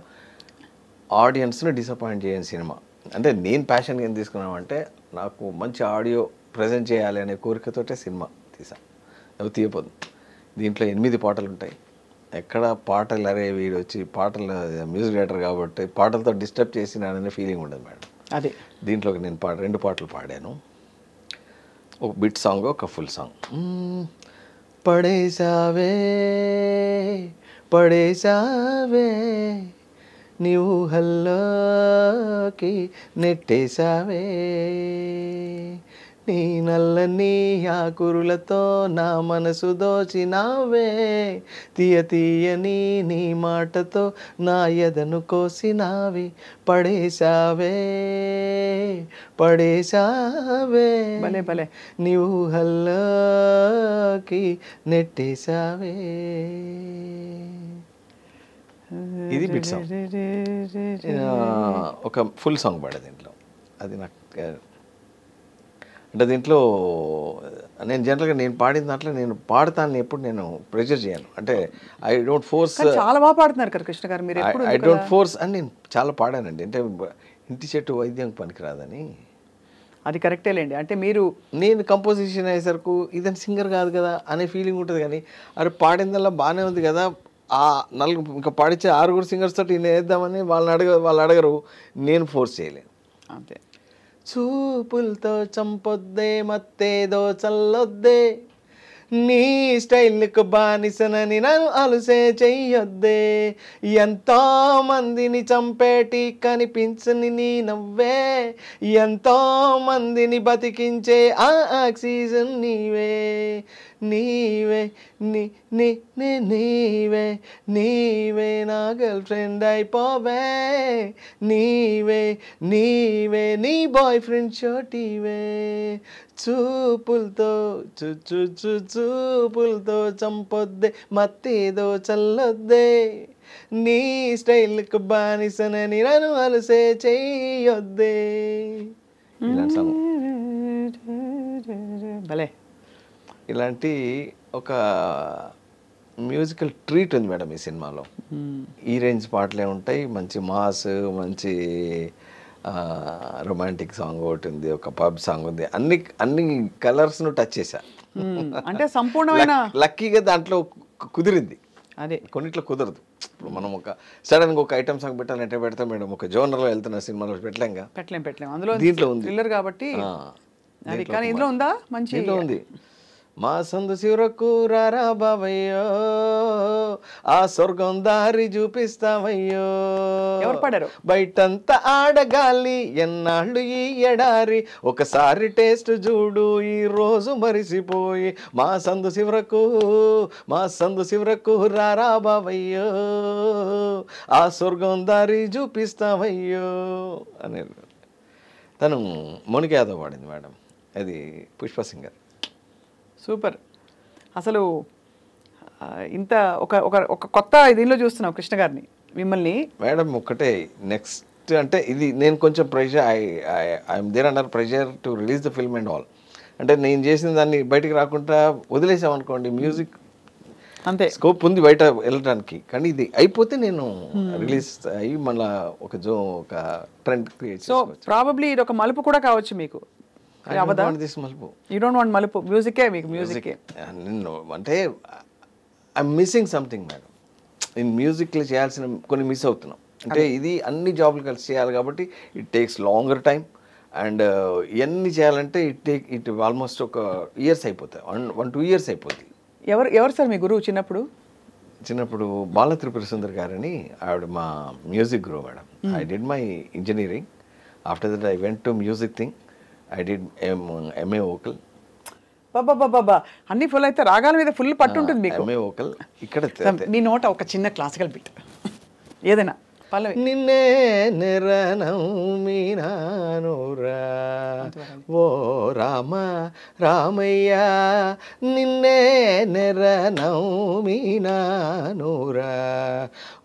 ఆడియన్స్ని డిసప్పాయింట్ చేయని సినిమా. అంటే నేను ప్యాషన్ ఏం తీసుకున్నామంటే నాకు మంచి ఆడియో ప్రజెంట్ చేయాలి అనే కోరికతోటే సినిమా తీసాను. అవి తీయపోదు. దీంట్లో 8 పాటలు ఉంటాయి. ఎక్కడ పాటలు అరే వీడు వచ్చి పాటలు మ్యూజిక్ డైరెక్టర్ కాబట్టి పాటలతో డిస్టర్బ్ చేసినాననే ఫీలింగ్ ఉండదు మేడం. అదే దీంట్లో నేను 2 పాటలు పాడాను. ఒక బిట్ సాంగ్, ఒక ఫుల్ సాంగ్. పడేసావే నీవు హల్లోకి నెట్టేసావే, నీ నల్లని ఆకురులతో నా మనసు దోచినావే, తీయని నీ మాటతో నా ఎదను కోసినావి, పడేసావే భలే భలే నీవు హల్లోకి నెట్టేసావే. ఇది బిట్ సాంగ్. ఒక ఫుల్ సాంగ్ పాడే దీంట్లో. అది నాకు అంటే దీంట్లో నేను జనరల్గా నేను పాడిన దాంట్లో నేను పాడతాను, ఎప్పుడు నేను ప్రెషర్ చేయను. అంటే ఐ డోంట్ ఫోర్స్. చాలా బాగా పాడుతున్నారు కదా కృష్ణ గారు మీరు. ఐ డోంట్ ఫోర్స్ అని నేను చాలా పాడానండి. అంటే ఇంటి చెట్టు వైద్యం పనికిరాదని. అది కరెక్టేలేండి. అంటే నేను కంపోజిషన్ అయ్యేసరికి ఇదని సింగర్ కాదు కదా అనే ఫీలింగ్ ఉంటుంది. కానీ అరే పాడిందల్లా బాగానే ఉంది కదా, ఆ ఇంకా పాడించే 6 సింగర్స్ తోటి నేను వేద్దామని వాళ్ళు అడగరు. నేను ఫోర్స్ చేయలేను. అంతే. చూపులతో చంపొద్దే మత్తేదో చల్లొద్దే, నీ స్టైల్కు బానిసనని నన్ను అలుసే చెయ్యొద్దే, ఎంతో మందిని చంపేటి కనిపించని నీ నవ్వే, ఎంతో మందిని బతికించే ఆ ఆక్సిజన్ నీవే, నీవే నీవే నా గర్ల్ ఫ్రెండ్ అయిపోవే, నీవే నీ బాయ్ ఫ్రెండ్ చోటివే, చూపులతో చూపులతో చంపొద్దే మత్తేదో చల్లొద్దే, నీ స్టైల్కు బానిసనని నన్ను అలసే చెయ్యొద్దే. భలే. ఇలాంటి ఒక మ్యూజికల్ ట్రీట్ ఉంది మేడం ఈ సినిమాలో. ఈ రేంజ్ పాటలే ఉంటాయి. మంచి మాస్, మంచి రొమాంటిక్ సాంగ్ ఒకటి ఉంది, ఒక పబ్ సాంగ్ ఉంది. అన్ని కలర్స్ను టచ్ చేశా. అంటే సంపూర్ణమైన లక్కీగా దాంట్లో కుదిరింది. అదే కొన్నిట్లో కుదరదు. ఇప్పుడు మనం ఒక సడన్గా ఒక ఐటమ్ సాంగ్ పెట్టాలంటే పెడతాం మేడం. ఒక జోనర్లో వెళ్తున్న సినిమాలో పెట్టలేం. అందులో దీంట్లో ఉంది థ్రిల్లర్ కాబట్టి అది కానీ ఇందులో ఉందా మంచి దీంట్లో ఉంది. మా సందు శివరకు రారా బావయ్యో, ఆ స్వర్గం దారి చూపిస్తావయ్యో. ఎవరు పాడారు? బయటంతా ఆడగాలి ఎన్నాళ్ళు ఈ ఎడారి, ఒకసారి టేస్ట్ చూడు ఈ రోజు మరిసిపోయి. మా సందు శివరకు రారా బావయ్యో, ఆ స్వర్గం దారి చూపిస్తావయ్యో అని తను మోనికా యాదవ్ పాడింది మేడం. అది పుష్ప సింగర్. సూపర్. అసలు ఇంత ఒక ఒక ఒక కొత్త దీనిలో చూస్తున్నాం కృష్ణ గారిని, మిమ్మల్ని. మేడం ఒకటే నెక్స్ట్ అంటే ఇది నేను కొంచెం pressure I'm there under pressure to release the film and all. అంటే నేను చేసిన దాన్ని బయటికి రాకుండా వదిలేసామనుకోండి, మ్యూజిక్ అంతే స్కోప్ ఉంది బయట వెళ్ళడానికి. కానీ ఇది అయిపోతే నేను రిలీజ్ అయ్యి మళ్ళీ ఒక ట్రెండ్ క్రియేట్. సో ప్రాబబ్లీ ఇది ఒక మలుపు కూడా కావచ్చు మీకు. మలుపు యూ డోంట్ వాంట్ మలుపు, మ్యూజికే మీకు మ్యూజికే. నిన్ను అంటే ఐఎమ్ మిస్సింగ్ సంథింగ్ మేడం. నేను మ్యూజిక్లో చేయాల్సిన కొన్ని మిస్ అవుతున్నాం. అంటే ఇది అన్ని జాబులు కలిసి చేయాలి కాబట్టి it takes longer time. And ఇవన్నీ చేయాలంటే ఇట్ ఆల్మోస్ట్ ఒక ఇయర్స్ అయిపోతాయి, 1-2 years అయిపోతుంది. ఎవరు సార్ మీ గురువు చిన్నప్పుడు బాల త్రిపుర సుందర్ గారని ఆవిడ మా మ్యూజిక్ గురువు madam. I did my engineering. After that I went to music thing. I did MA vocal. బాబా అన్ని ఫుల్ అయితే రాగాల మీద ఫుల్ పట్టు ఉంటుంది మీకు. MA vocal. ఇక్కడ మీ నోట ఒక చిన్న క్లాసికల్ బిట్ ఏదైనా పల్లవి. నిన్నే నెరనౌమినానురా ఓ రామ రామయ్య, నిన్నే నెరనౌమినానురా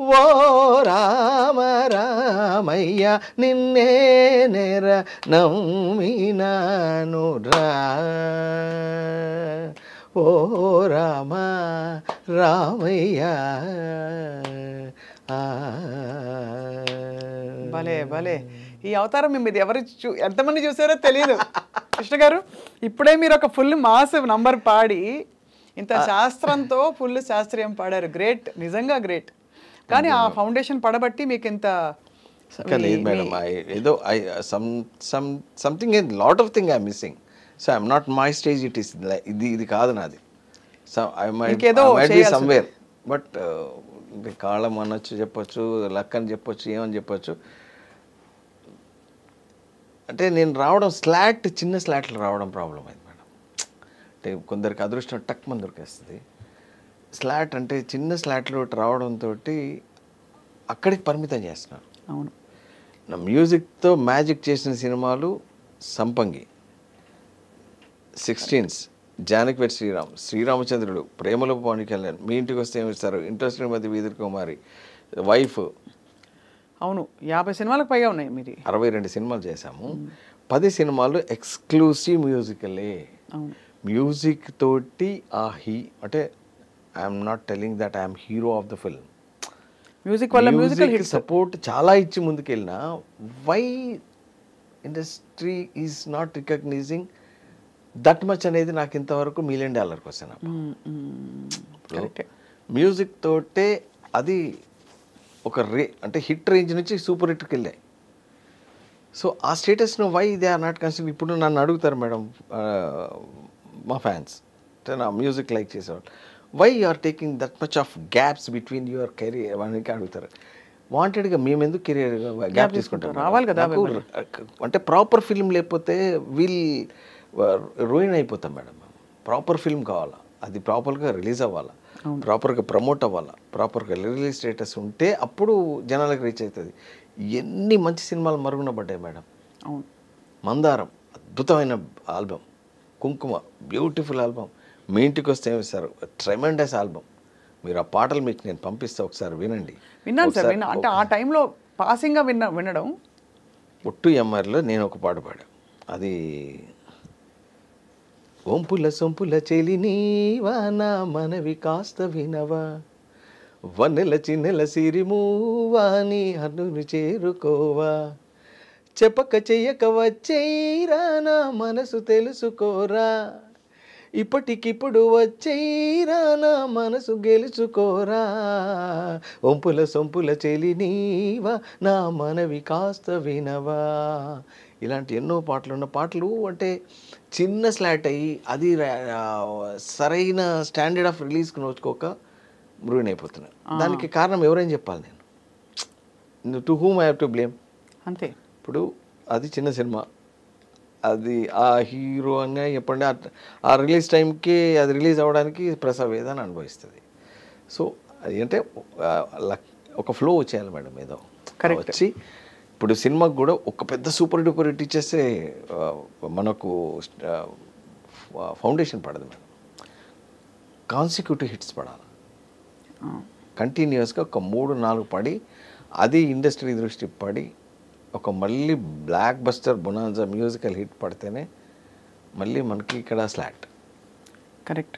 ఓ రామ రామయ్య, నిన్నే నెరనౌమినానురా ఓ రామ రామయ్య. భలే భలే. ఈ అవతారం మీద ఎవరు ఎంతమంది చూసారో తెలియదు కృష్ణ గారు. ఇప్పుడే మీరు ఒక ఫుల్ మాస్ నంబర్ పాడి ఇంత శాస్త్రంతో ఫుల్ శాస్త్రీయం పాడారు. గ్రేట్, నిజంగా గ్రేట్. కానీ ఆ ఫౌండేషన్ పడబట్టి మీకు ఇంత లేదు మేడం. ఏదో something lot of thing I'm missing. So I'm not my stage. It is ఇది కాదు నాది. So I might be somewhere. But కాలం అనొచ్చు, చెప్పొచ్చు, లక్ అని చెప్పొచ్చు, ఏమని చెప్పొచ్చు. అంటే నేను రావడం చిన్న స్లాట్లు రావడం ప్రాబ్లం అయింది మేడం. అంటే కొందరికి అదృష్టం టక్ మంది దొరికేస్తుంది. స్లాట్ అంటే చిన్న స్లాట్లు రావడంతో అక్కడికి పరిమితం చేస్తున్నాను. అవును. నా మ్యూజిక్తో మ్యాజిక్ చేసిన సినిమాలు సంపంగి, 16s, జానకిపేట శ్రీరామచంద్రుడు, ప్రేమలో పవన్ కళ్యాణ్, మీ ఇంటికి వస్తే ఏమిస్తారు, ఇంట్రెస్టింగ్ మధ్య వీధి కుమారి, వైఫ్. అవును, 50 సినిమాలకు పైగా ఉన్నాయి. మీరు 62 సినిమాలు చేశాము. 10 సినిమాలు ఎక్స్క్లూసివ్ మ్యూజికలే. మ్యూజిక్ తోటి అంటే I'm not telling that I'm hero of the film. Music వల్ల మ్యూజికల్ సపోర్ట్ చాలా ఇచ్చి ముందుకెళ్ళినా why industry is not recognizing that much అనేది నాకు ఇంతవరకు $1 million క్వశ్చన్. మ్యూజిక్ తోటే అది ఒక అంటే హిట్ రేంజ్ నుంచి సూపర్ హిట్కి వెళ్ళాయి. సో ఆ స్టేటస్ను why they are not consider. ఇప్పుడు నన్ను అడుగుతారు మేడం మా ఫ్యాన్స్, నా మ్యూజిక్ లైక్ చేసేవాళ్ళు, why you are taking that much of gaps between your career అని అడుగుతారు. వాంటెడ్గా మేము ఎందుకు కెరీర్ గ్యాప్ తీసుకుంటాం? రావాలి కదా. అంటే ప్రాపర్ ఫిల్మ్ లేకపోతే రూయిన్ అయిపోతాం మేడం. ప్రాపర్ ఫిల్మ్ కావాలా, అది ప్రాపర్గా రిలీజ్ అవ్వాలా, ప్రాపర్గా ప్రమోట్ అవ్వాలా, ప్రాపర్గా రిలీజ్ స్టేటస్ ఉంటే అప్పుడు జనాలకు రీచ్ అవుతుంది. ఎన్ని మంచి సినిమాలు మరుగున పడ్డాయి మేడం. అవును. మందారం అద్భుతమైన ఆల్బమ్, కుంకుమ బ్యూటిఫుల్ ఆల్బమ్, మీ ఇంటికి వస్తే ఏమిస్తారు ట్రెమెండస్ ఆల్బమ్. మీరు ఆ పాటలు మీకు నేను పంపిస్తే ఒకసారి వినండి. విన్నాను సార్, అంటే ఆ టైంలో పాసింగ్గా వినడం. ఒట్టు ఎమ్మారిలో నేను ఒక పాట పాడా, అది ఒంపుల సొంపుల చెలినీవా నా మనవి కాస్త వినవా, వన్నెల చిన్నెల సిరిమూవా నీ హన్నును చేరుకోవా, చెప్పక చెయ్యక వచ్చేరా నా మనసు తెలుసుకోరా, ఇప్పటికిప్పుడు వచ్చేరా నా మనసు గెలుచుకోరా, ఒంపుల సొంపుల చెలినీవా నా మనవి కాస్త వినవా. ఇలాంటి ఎన్నో పాటలు ఉన్న పాటలు అంటే చిన్న స్లాట్ అయ్యి అది సరైన స్టాండర్డ్ ఆఫ్ రిలీజ్కి నోచుకోక రూయిన్ అయిపోతున్నాయి. దానికి కారణం ఎవరైనా చెప్పాలి నేను, to whom I have to blame. అంతే. ఇప్పుడు అది చిన్న సినిమా, అది ఆ హీరో అని చెప్పండి ఆ రిలీజ్ టైంకి అది రిలీజ్ అవ్వడానికి ప్రసవేదన అనుభవిస్తుంది. సో అది అంటే ఒక ఫ్లో వచ్చేయాలి మేడం ఏదో వచ్చి. ఇప్పుడు సినిమాకి కూడా ఒక పెద్ద సూపర్ డూపర్ హిట్ ఇచ్చేస్తే మనకు ఫౌండేషన్ పడదు మేడం. కాన్సిక్యూటివ్ హిట్స్ పడాలి కంటిన్యూస్గా, ఒక 3-4 పడి అది ఇండస్ట్రీ దృష్టి పడి ఒక మళ్ళీ block buster bonanza musical hit పడితేనే మళ్ళీ మనకి ఇక్కడ స్లాట్. కరెక్ట్.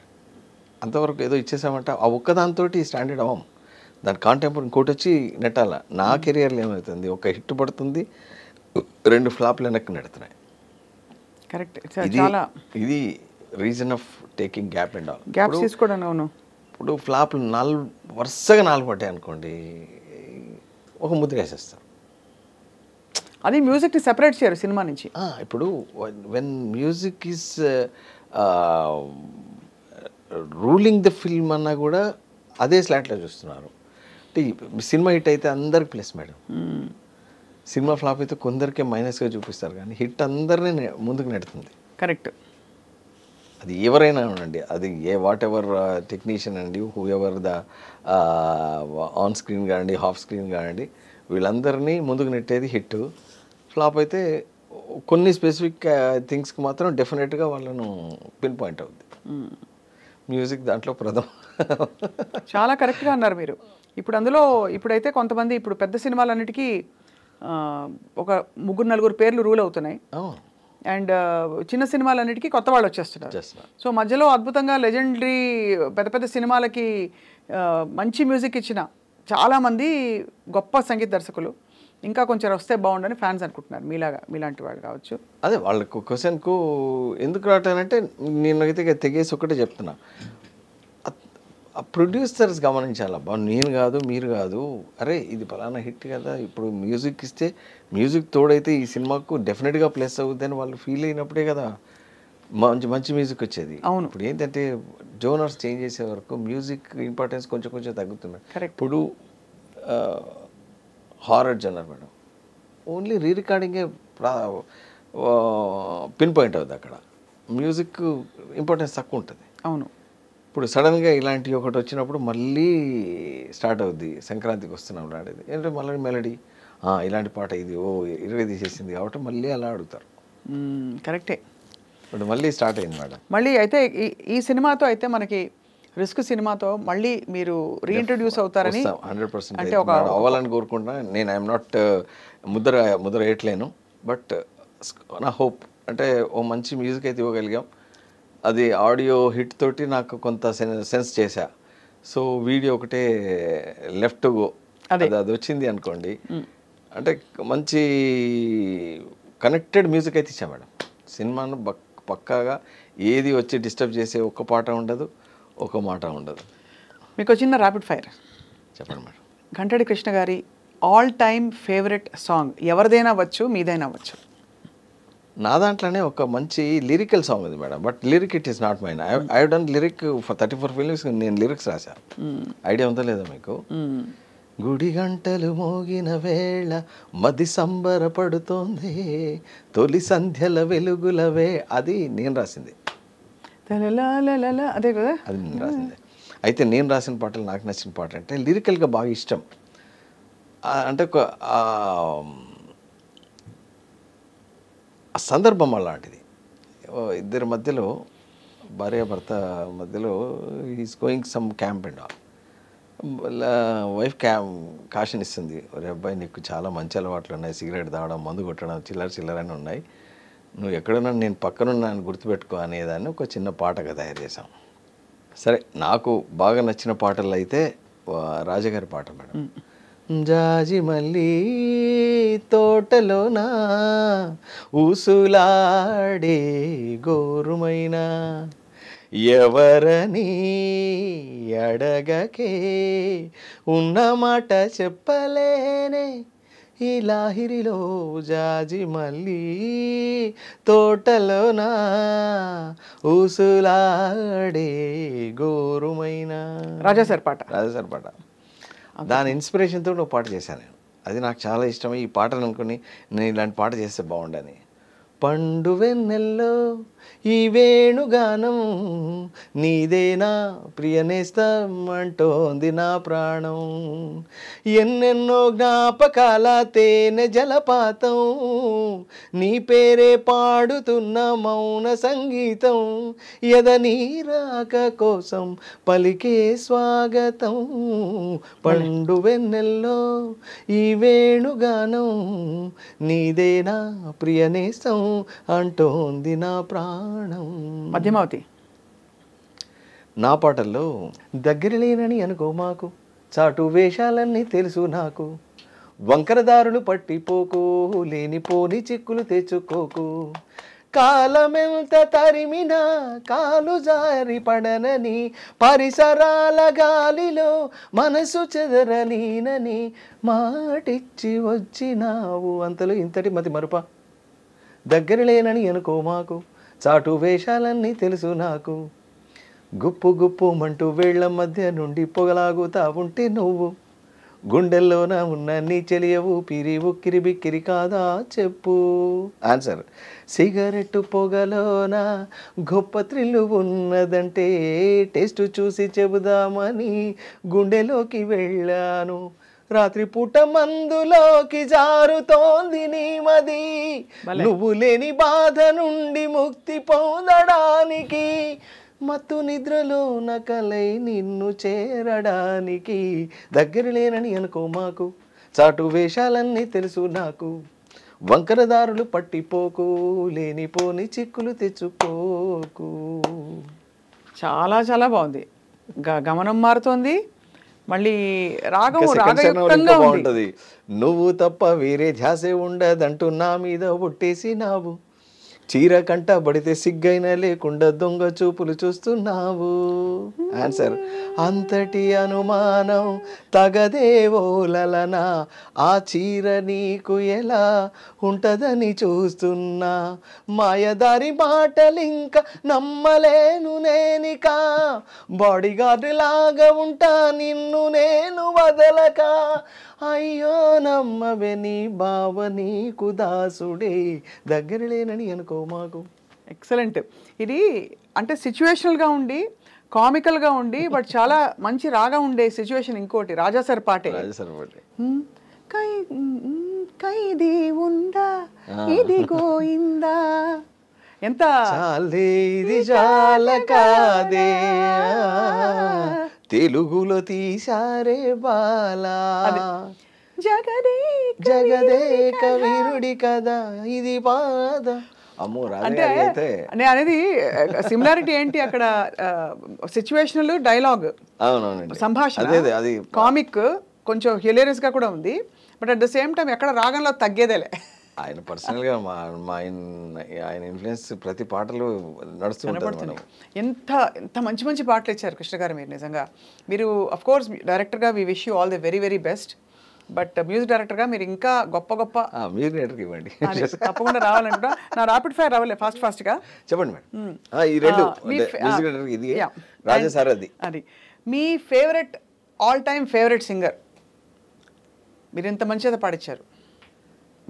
అంతవరకు ఏదో ఇచ్చేసామంటే ఆ ఒక్కదాంతో స్టాండర్డ్ అవ్వం. దాని కాంటెంపరీ ఇంకోటి వచ్చి నెట్టాల. నా కెరియర్లో ఏమవుతుంది, ఒక హిట్ పడుతుంది, 2 ఫ్లాప్లు వెనక్కి నెడుతున్నాయి. కరెక్ట్. చాలా ఇది reason of taking gap and all. Gap తీసుకోవడం. అవును. ఇప్పుడు ఫ్లాప్లు వరుసగా 4 పట్టాయి అనుకోండి, ఒక ముద్ర వేసేస్తారు. అది మ్యూజిక్ని సెపరేట్ చేయరు సినిమా నుంచి. ఇప్పుడు when music is ruling the film అన్నా కూడా అదే స్లాట్లో చూస్తున్నారు. అంటే సినిమా హిట్ అయితే అందరికి ప్లస్ మేడం, సినిమా ఫ్లాప్ అయితే కొందరికే మైనస్గా చూపిస్తారు, కానీ హిట్ అందరినీ ముందుకు నెడుతుంది. కరెక్ట్. అది ఎవరైనా ఉండండి, అది వాట్ ఎవర్ టెక్నీషియన్ అండి, who ever the on screen కానివ్వండి, హాఫ్ స్క్రీన్ కానివ్వండి, వీళ్ళందరినీ ముందుకు నెట్టేది హిట్. ఫ్లాప్ అయితే కొన్ని స్పెసిఫిక్ థింగ్స్కి మాత్రం డెఫినెట్గా వాళ్ళను పిన్ పాయింట్ అవుద్ది. మ్యూజిక్ దాంట్లో ప్రథమ. చాలా కరెక్ట్గా అన్నారు మీరు. ఇప్పుడు అందులో ఇప్పుడైతే కొంతమంది ఇప్పుడు పెద్ద సినిమాలన్నిటికీ ఒక 3-4 పేర్లు రూల్ అవుతున్నాయి. అండ్ చిన్న సినిమాలన్నిటికీ కొత్త వాళ్ళు వచ్చేస్తున్నారు. సో మధ్యలో అద్భుతంగా లెజెండరీ పెద్ద పెద్ద సినిమాలకి మంచి మ్యూజిక్ ఇచ్చిన చాలామంది గొప్ప సంగీత దర్శకులు ఇంకా కొంచెం వస్తే బాగుండని ఫ్యాన్స్ అనుకుంటున్నారు, మీలాంటి వాళ్ళు కావచ్చు. అదే వాళ్ళకు క్వశ్చన్కు ఎందుకు రావటానంటే నేనైతే తెగేసి ఒకటే చెప్తున్నా, ఆ ప్రొడ్యూసర్స్ గమనించాలి. అబ్బా నేను కాదు మీరు కాదు, అరే ఇది ఫలానా హిట్ కదా, ఇప్పుడు మ్యూజిక్ ఇస్తే మ్యూజిక్ తోడైతే ఈ సినిమాకు డెఫినెట్గా ప్లస్ అవుతుందని వాళ్ళు ఫీల్ అయినప్పుడే కదా మంచి మ్యూజిక్ వచ్చేది. అవును. ఇప్పుడు ఏంటంటే జోనర్స్ చేంజ్ చేసే వరకు మ్యూజిక్ ఇంపార్టెన్స్ కొంచెం తగ్గుతుంది. ఇప్పుడు horror genre madam only re రికార్డింగే pin point అవుతుంది, అక్కడ మ్యూజిక్ ఇంపార్టెన్స్ తక్కువ ఉంటుంది. అవును. ఇప్పుడు సడన్గా ఇలాంటి ఒకటి వచ్చినప్పుడు మళ్ళీ స్టార్ట్ అవుద్ది, సంక్రాంతికి వస్తున్నాం ఆడేది ఏంటంటే మళ్ళీ మెలడీ ఇలాంటి పాట ఇది ఇరవై తీసేసింది కాబట్టి మళ్ళీ అలా అడుగుతారు. కరెక్టే. ఇప్పుడు మళ్ళీ స్టార్ట్ అయింది మేడం. మళ్ళీ అయితే ఈ సినిమాతో అయితే మనకి రిస్క్ సినిమాతో మళ్ళీ మీరు రీఇంట్రడ్యూస్ అవుతారని 100% అంటే అవ్వాలని కోరుకుంటున్నా. నేను ఐఎమ్ నాట్ ముద్ర వేయట్లేను, బట్ నా హోప్ అంటే ఓ మంచి మ్యూజిక్ అయితే ఇవ్వగలిగాం. అది ఆడియో హిట్ తోటి నాకు కొంత సెన్స్ చేశా. సో వీడియో ఒకటే లెఫ్ట్ గో అది వచ్చింది అనుకోండి, అంటే మంచి కనెక్టెడ్ మ్యూజిక్ అయితే ఇచ్చా మేడం. సినిమాను పక్కాగా ఏది వచ్చి డిస్టర్బ్ చేసే ఒక్క పాట ఉండదు, ఒక మాట ఉండదు. మీకు చిన్న ర్యాపిడ్ ఫైర్ చెప్పండి మేడం. ఘంటడి కృష్ణ గారి ఆల్ టైమ్ ఫేవరెట్ సాంగ్ ఎవరిదైనా అవ్వచ్చు, మీదైనా అవ్వచ్చు. నా దాంట్లోనే ఒక మంచి లిరికల్ సాంగ్ ఉంది madam, but lyric it is not mine. I done lyric for 34 films. నేను లిరిక్స్ రాశా. ఐడియా ఉందా లేదా మీకు? గుడి గంటలు మోగిన వేళ మది సంబరపడుతోంది, తొలి సంధ్యల వెలుగులవే, అది నేను రాసింది. అదే కదా, అది నేను రాసింది. అయితే నేను రాసిన పాటలు నాకు నచ్చిన పాట అంటే లిరికల్గా బాగా ఇష్టం. అంటే ఒక సందర్భం అలాంటిది. ఇద్దరి మధ్యలో భార్యాభర్త మధ్యలో is going some camp and all. Wife caution ఇస్తుంది, ఒరే అబ్బాయి నీకు చాలా మంచి అలవాట్లు ఉన్నాయి, సిగరెట్ తాగడం, మందు కొట్టడం, చిల్లరని ఉన్నాయి, నువ్వు ఎక్కడున్నా నేను పక్కనున్నాను గుర్తుపెట్టుకో అనేదాన్ని ఒక చిన్న పాటగా తయారు చేశాం. సరే, నాకు బాగా నచ్చిన పాటలు అయితే రాజగారి పాట మేడం. జాజి మల్లి తోటలోనా ఊసులాడే గోరుమైనా ఎవరని అడగకే ఉన్న మాట చెప్పలేనే ఈ లాహిరిలో జాజి మల్లి తోటలోన ఊసులాడే గోరుమైన రాజాసార్ పాట. రాజాసార్ పాట. దాని ఇన్స్పిరేషన్తో ఒక పాట చేశాను నేను. అది నాకు చాలా ఇష్టం. ఈ పాటను అనుకుని నేను ఇలాంటి పాట చేస్తే బాగుండని. పండు వెన్నెల్లో ఈ వేణుగానం నీదేనా ప్రియనేస్తం అంటోంది నా ప్రాణం. ఎన్నెన్నో జ్ఞాపకాల తేనె జలపాతం నీ పేరే పాడుతున్న మౌన సంగీతం. ఎదని రాక కోసం పలికే స్వాగతం. పండు వెన్నెల్లో ఈ వేణుగానం నీదేనా ప్రియనేస్తం అంటోంది నా ప్రాణం. మధ్యమావతి. నా పాటల్లో దగ్గర లేనని అనుకో మాకు, చాటు వేషాలన్నీ తెలుసు నాకు, వంకరదారులు పట్టిపోకు, లేనిపోని చిక్కులు తెచ్చుకోకు, కాలమెంత తరిమినా కాలు జారి పడనని, పరిసరాల గాలిలో మనసు చెదరలీనని మాటిచ్చి వచ్చినావు. అంతలో ఇంతటి మతి మరుప. దగ్గర లేనని అనుకో మాకు, చాటు వేషాలన్నీ తెలుసు నాకు, గుప్పు గుప్పు మంటూ వేళ్ల మధ్య నుండి పొగలాగుతా ఉంటే నువ్వు, గుండెల్లోన ఉన్న నీ చెలియ ఊపిరి ఉక్కిరి బిక్కిరి కాదా చెప్పు. ఆన్సర్. సిగరెట్టు పొగలోన గొప్ప థ్రిల్లు ఉన్నదంటే టేస్ట్ చూసి చెబుదామని గుండెలోకి వెళ్ళాను, రాత్రి పూట మందులోకి జారుతోంది నీ మది, నువ్వు లేని బాధ నుండి ముక్తి పొందడానికి, మత్తు నిద్రలో నకలై నిన్ను చేరడానికి. దగ్గర లేనని అనుకో మాకు, చాటు వేషాలన్నీ తెలుసు నాకు, వంకరదారులు పట్టిపోకు, లేనిపోని చిక్కులు తెచ్చుకోకు. చాలా చాలా బాగుంది. గమనం మారుతోంది, మళ్ళీ రాగం రాగయుక్తంగా ఉంటుంది. నువ్వు తప్ప వేరే ధ్యాసే ఉండదంటూ నా మీద ఒట్టేసినావు, చీర కంట పడితే సిగ్గైనా లేకుండా దొంగ చూపులు చూస్తున్నావు. ఆన్సర్. అంతటి అనుమానం తగదేవోలనా, ఆ చీర నీకు ఎలా ఉంటదని చూస్తున్నా, మాయదారి మాటలింక నమ్మలేను నేనిక, బాడీగార్డ్ లాగా ఉంటా నిన్ను నేను వదలక, అయ్యో నమ్మవే నీ బావ నీకు దాసుడే, దగ్గర లేనని అనుకో మాకు. ఎక్సలెంట్. ఇది అంటే సిచ్యువేషనల్గా ఉండి కామికల్గా ఉండి బట్ చాలా మంచి రాగా ఉండే సిచ్యువేషన్. ఇంకోటి రాజాసార్ పాటే. రాజాసార్ పాటే. ఖైదీ ఉందా ఇది గోయిందా, ఎంత చాలే ఇది చాల కాదే, తెలుగులో తీశారే బాలా, జగదేక వీరుడి కదా ఇది బాధ. అమ్మో అంటే నేను అనేది సిమిలారిటీ ఏంటి అక్కడ, సిచ్యువేషనల్ డైలాగ్, అవునవునండి, సంభాషణ, అది కామిక్ కొంచెం హిలేరియస్ గా కూడా ఉంది, but at the same time ఎక్కడ రాగంలో తగ్గేదేలే. ఆయన పర్సనల్గా ఆయన ఇన్ఫ్లుయెన్స్ ప్రతి పాటలు నడుస్తుంది. ఎంత ఎంత మంచి మంచి పాటలు ఇచ్చారు కృష్ణ గారు మీరు. నిజంగా మీరు అఫ్ కోర్స్ డైరెక్టర్గా we wish you all the very very best, but music డైరెక్టర్గా మీరు ఇంకా గొప్ప గొప్ప మ్యూజిక్ డైరెక్టర్కి ఇవ్వండి, తప్పకుండా రావాలంట. నా ర్యాపిడ్ ఫైర్ రావాలి ఫాస్ట్గా చెప్పండి మేడం. ఈ రెండు మ్యూజిక్ డైరెక్టర్, ఇది రాజాసార్. అది మీ favourite all time favourite singer, మీరు ఇంత మంచిగా పాడిచ్చారు,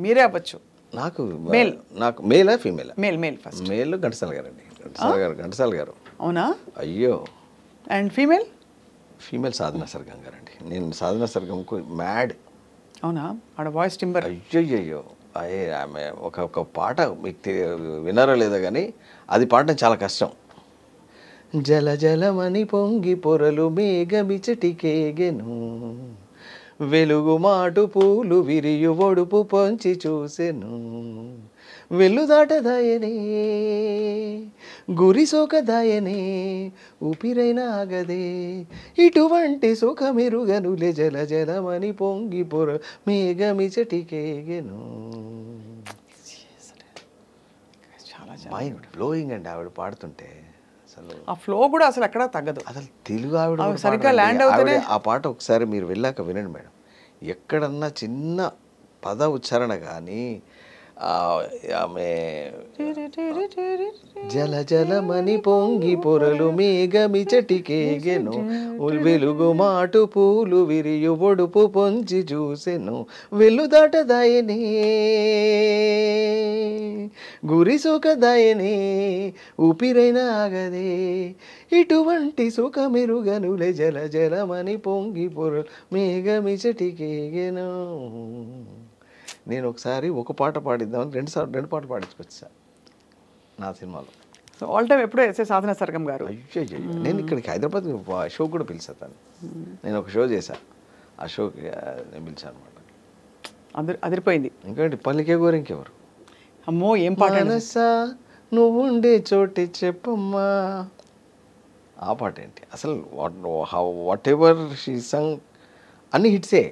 మీరే అవ్వచ్చు. నాకు మేలా ఫీమేలా? Male first. మేల్ ఘంటసాల గారు అండి. ఘంటసాల గారు. అవునా? అయ్యో. And female? Female Sadhana Sargam గారు అండి. నేను సాధనా సర్గంకు మ్యాడ్. అవునా? ఆడ వాయిస్ టింబర్. అయ్యో ఆమె ఒక పాట మీకు విన్నారో లేదో కానీ అది పాడడం చాలా కష్టం. జల జలమని పొంగి పొరలు మేఘమిచటికేగెను, వెలుగు మాటు పూలు విరియు ఒడుపు పొంచి చూసెను, వెళ్ళు దాటదాయనే గురి సోకదాయనే ఊపిరైన ఆగదే, ఇటువంటి సుఖమెరుగనులే జల జలమని పొంగి పొర మేఘమిచటికేగెను. మైండ్ బ్లోయింగ్ అండి ఆవిడ పాడుతుంటే. అసలు ఆ ఫ్లో కూడా అసలు ఎక్కడా తగ్గదు. అసలు తెలుగు ఆవిడ సరిగ్గా ల్యాండ్ అవుతుంది. ఆ పాట ఒకసారి మీరు వెళ్ళాక వినండి మేడం. ఎక్కడన్నా చిన్న పద ఉచ్చారణ కానీ ఆమె జల జలమని పొంగి పొరలు మేఘమి చటికేగెను వెలుగు మాటు పూలు విరియు ఒడుపు పొంచి చూసెను వెళ్ళు దాటదాయనే గురి సుఖదాయనే ఊపిరైన ఆగదే ఇటువంటి సుఖమెరుగనులే జల జలమని పొంగి పొరలు మేఘమి చటికేగెను. నేను ఒకసారి ఒక పాట పాడిద్దామని రెండు పాటలు పాడించుకొచ్చా నా సినిమాలో. సో ఆల్ టైమ్ ఎప్పుడూ ఎస్ఏ సాధన సర్గం గారు. అయ్యో నేను ఇక్కడికి హైదరాబాద్ షో కూడా పిలిచాను. నేను ఒక షో చేశా, ఆ షోకి నేను పిలిచాను అనమాట. అదిరిపోయింది. ఇంకేంటి పల్లికే గోరు ఇంకెవరు. అమ్మో ఏం పాట. నువ్వు ఉండే చోటి చెప్పమ్మా, ఆ పాట ఏంటి అసలు. వాట్ ఎవర్ షీ సంగ్ అన్ని హిట్సే.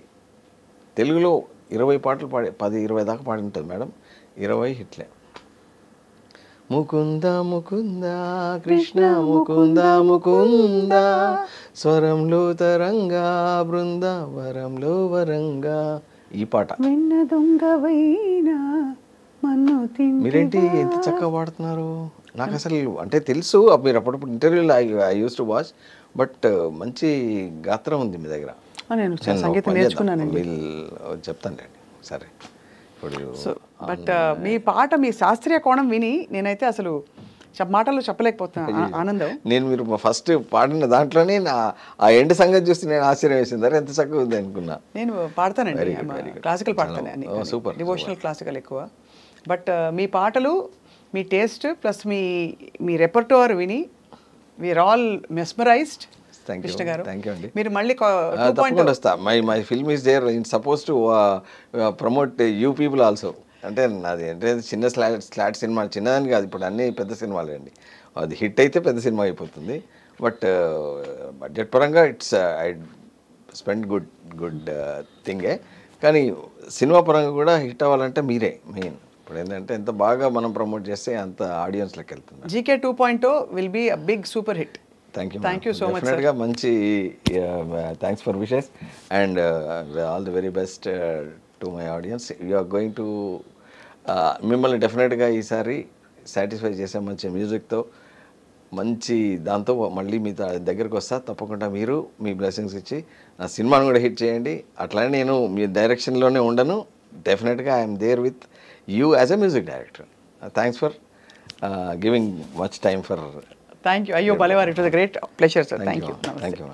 తెలుగులో 20 పాటలు 10-20 దాకా పాడి ఉంటుంది మేడం. 20 హిట్లే. ముకుంద ముకుంద కృష్ణ ముకుంద ముకుంద స్వరంలో తరంగా బృందావరంలో వరంగా, ఈ పాట. మీరేంటి ఎంత చక్కగా పాడుతున్నారు. నాకు అసలు అంటే తెలుసు, మీరు అప్పుడప్పుడు ఇంటర్వ్యూలో I use to watch, but మంచి గాత్రం ఉంది మీ దగ్గర. నేను సంగీతం నేర్చుకున్నానండి. చెప్తానండి సరే. సో బట్ మీ పాట, మీ శాస్త్రీయ కోణం విని నేనైతే అసలు మాటల్లో చెప్పలేకపోతున్నా ఆనందం. నేను మీరు ఫస్ట్ పాడిన దాంట్లోనే ఆ ఎండ్ సంగతి చూస్తే నేను ఆశ్చర్యం వేసింది, ఎంత చక్కగా ఉంది అనుకున్నా. నేను పాడతానండి, క్లాసికల్ పాడతాను, సూపర్ డివోషనల్ క్లాసికల్ ఎక్కువ. బట్ మీ పాటలు, మీ టేస్ట్ ప్లస్ మీ రెపర్టోర్ విని వీఆర్ ఆల్ మెస్మరైజ్డ్. కృష్ణ గారు, మీరు మళ్ళీ తప్పకుండా వస్తా. My film is there in suppose to promote you people also. అంటే నాది అంటే చిన్న స్లాట్ సినిమా, చిన్నదని కాదు, ఇప్పుడు అన్ని పెద్ద సినిమాలే అండి. అది హిట్ అయితే పెద్ద సినిమా అయిపోతుంది. బట్ బడ్జెట్ పరంగా ఇట్స్ ఐ స్పెండ్ గుడ్ థింగే. కానీ సినిమా పరంగా కూడా హిట్ అవ్వాలంటే మీరే మెయిన్. ఇప్పుడు ఏంటంటే ఎంత బాగా మనం ప్రమోట్ చేస్తే అంత ఆడియన్స్లోకి వెళ్తుంది. GK 2.0 will be a big super hit. Thank you so much. డెఫినెట్గా మంచి thanks for wishes and all the very best to my audience. You are going to మిమ్మల్ని డెఫినెట్గా ఈసారి సాటిస్ఫై చేసే మంచి మ్యూజిక్తో, మంచి దాంతో మళ్ళీ మీ దగ్గరికి వస్తా. తప్పకుండా మీరు మీ బ్లెస్సింగ్స్ ఇచ్చి నా సినిమాను కూడా హిట్ చేయండి. అట్లానే నేను మీ డైరెక్షన్లోనే ఉండను. డెఫినెట్గా I'm there with you as a music director. Thanks for giving much time for. Thank you. Ayyo Balevar, it was a great pleasure, sir. Thank you. Thank you.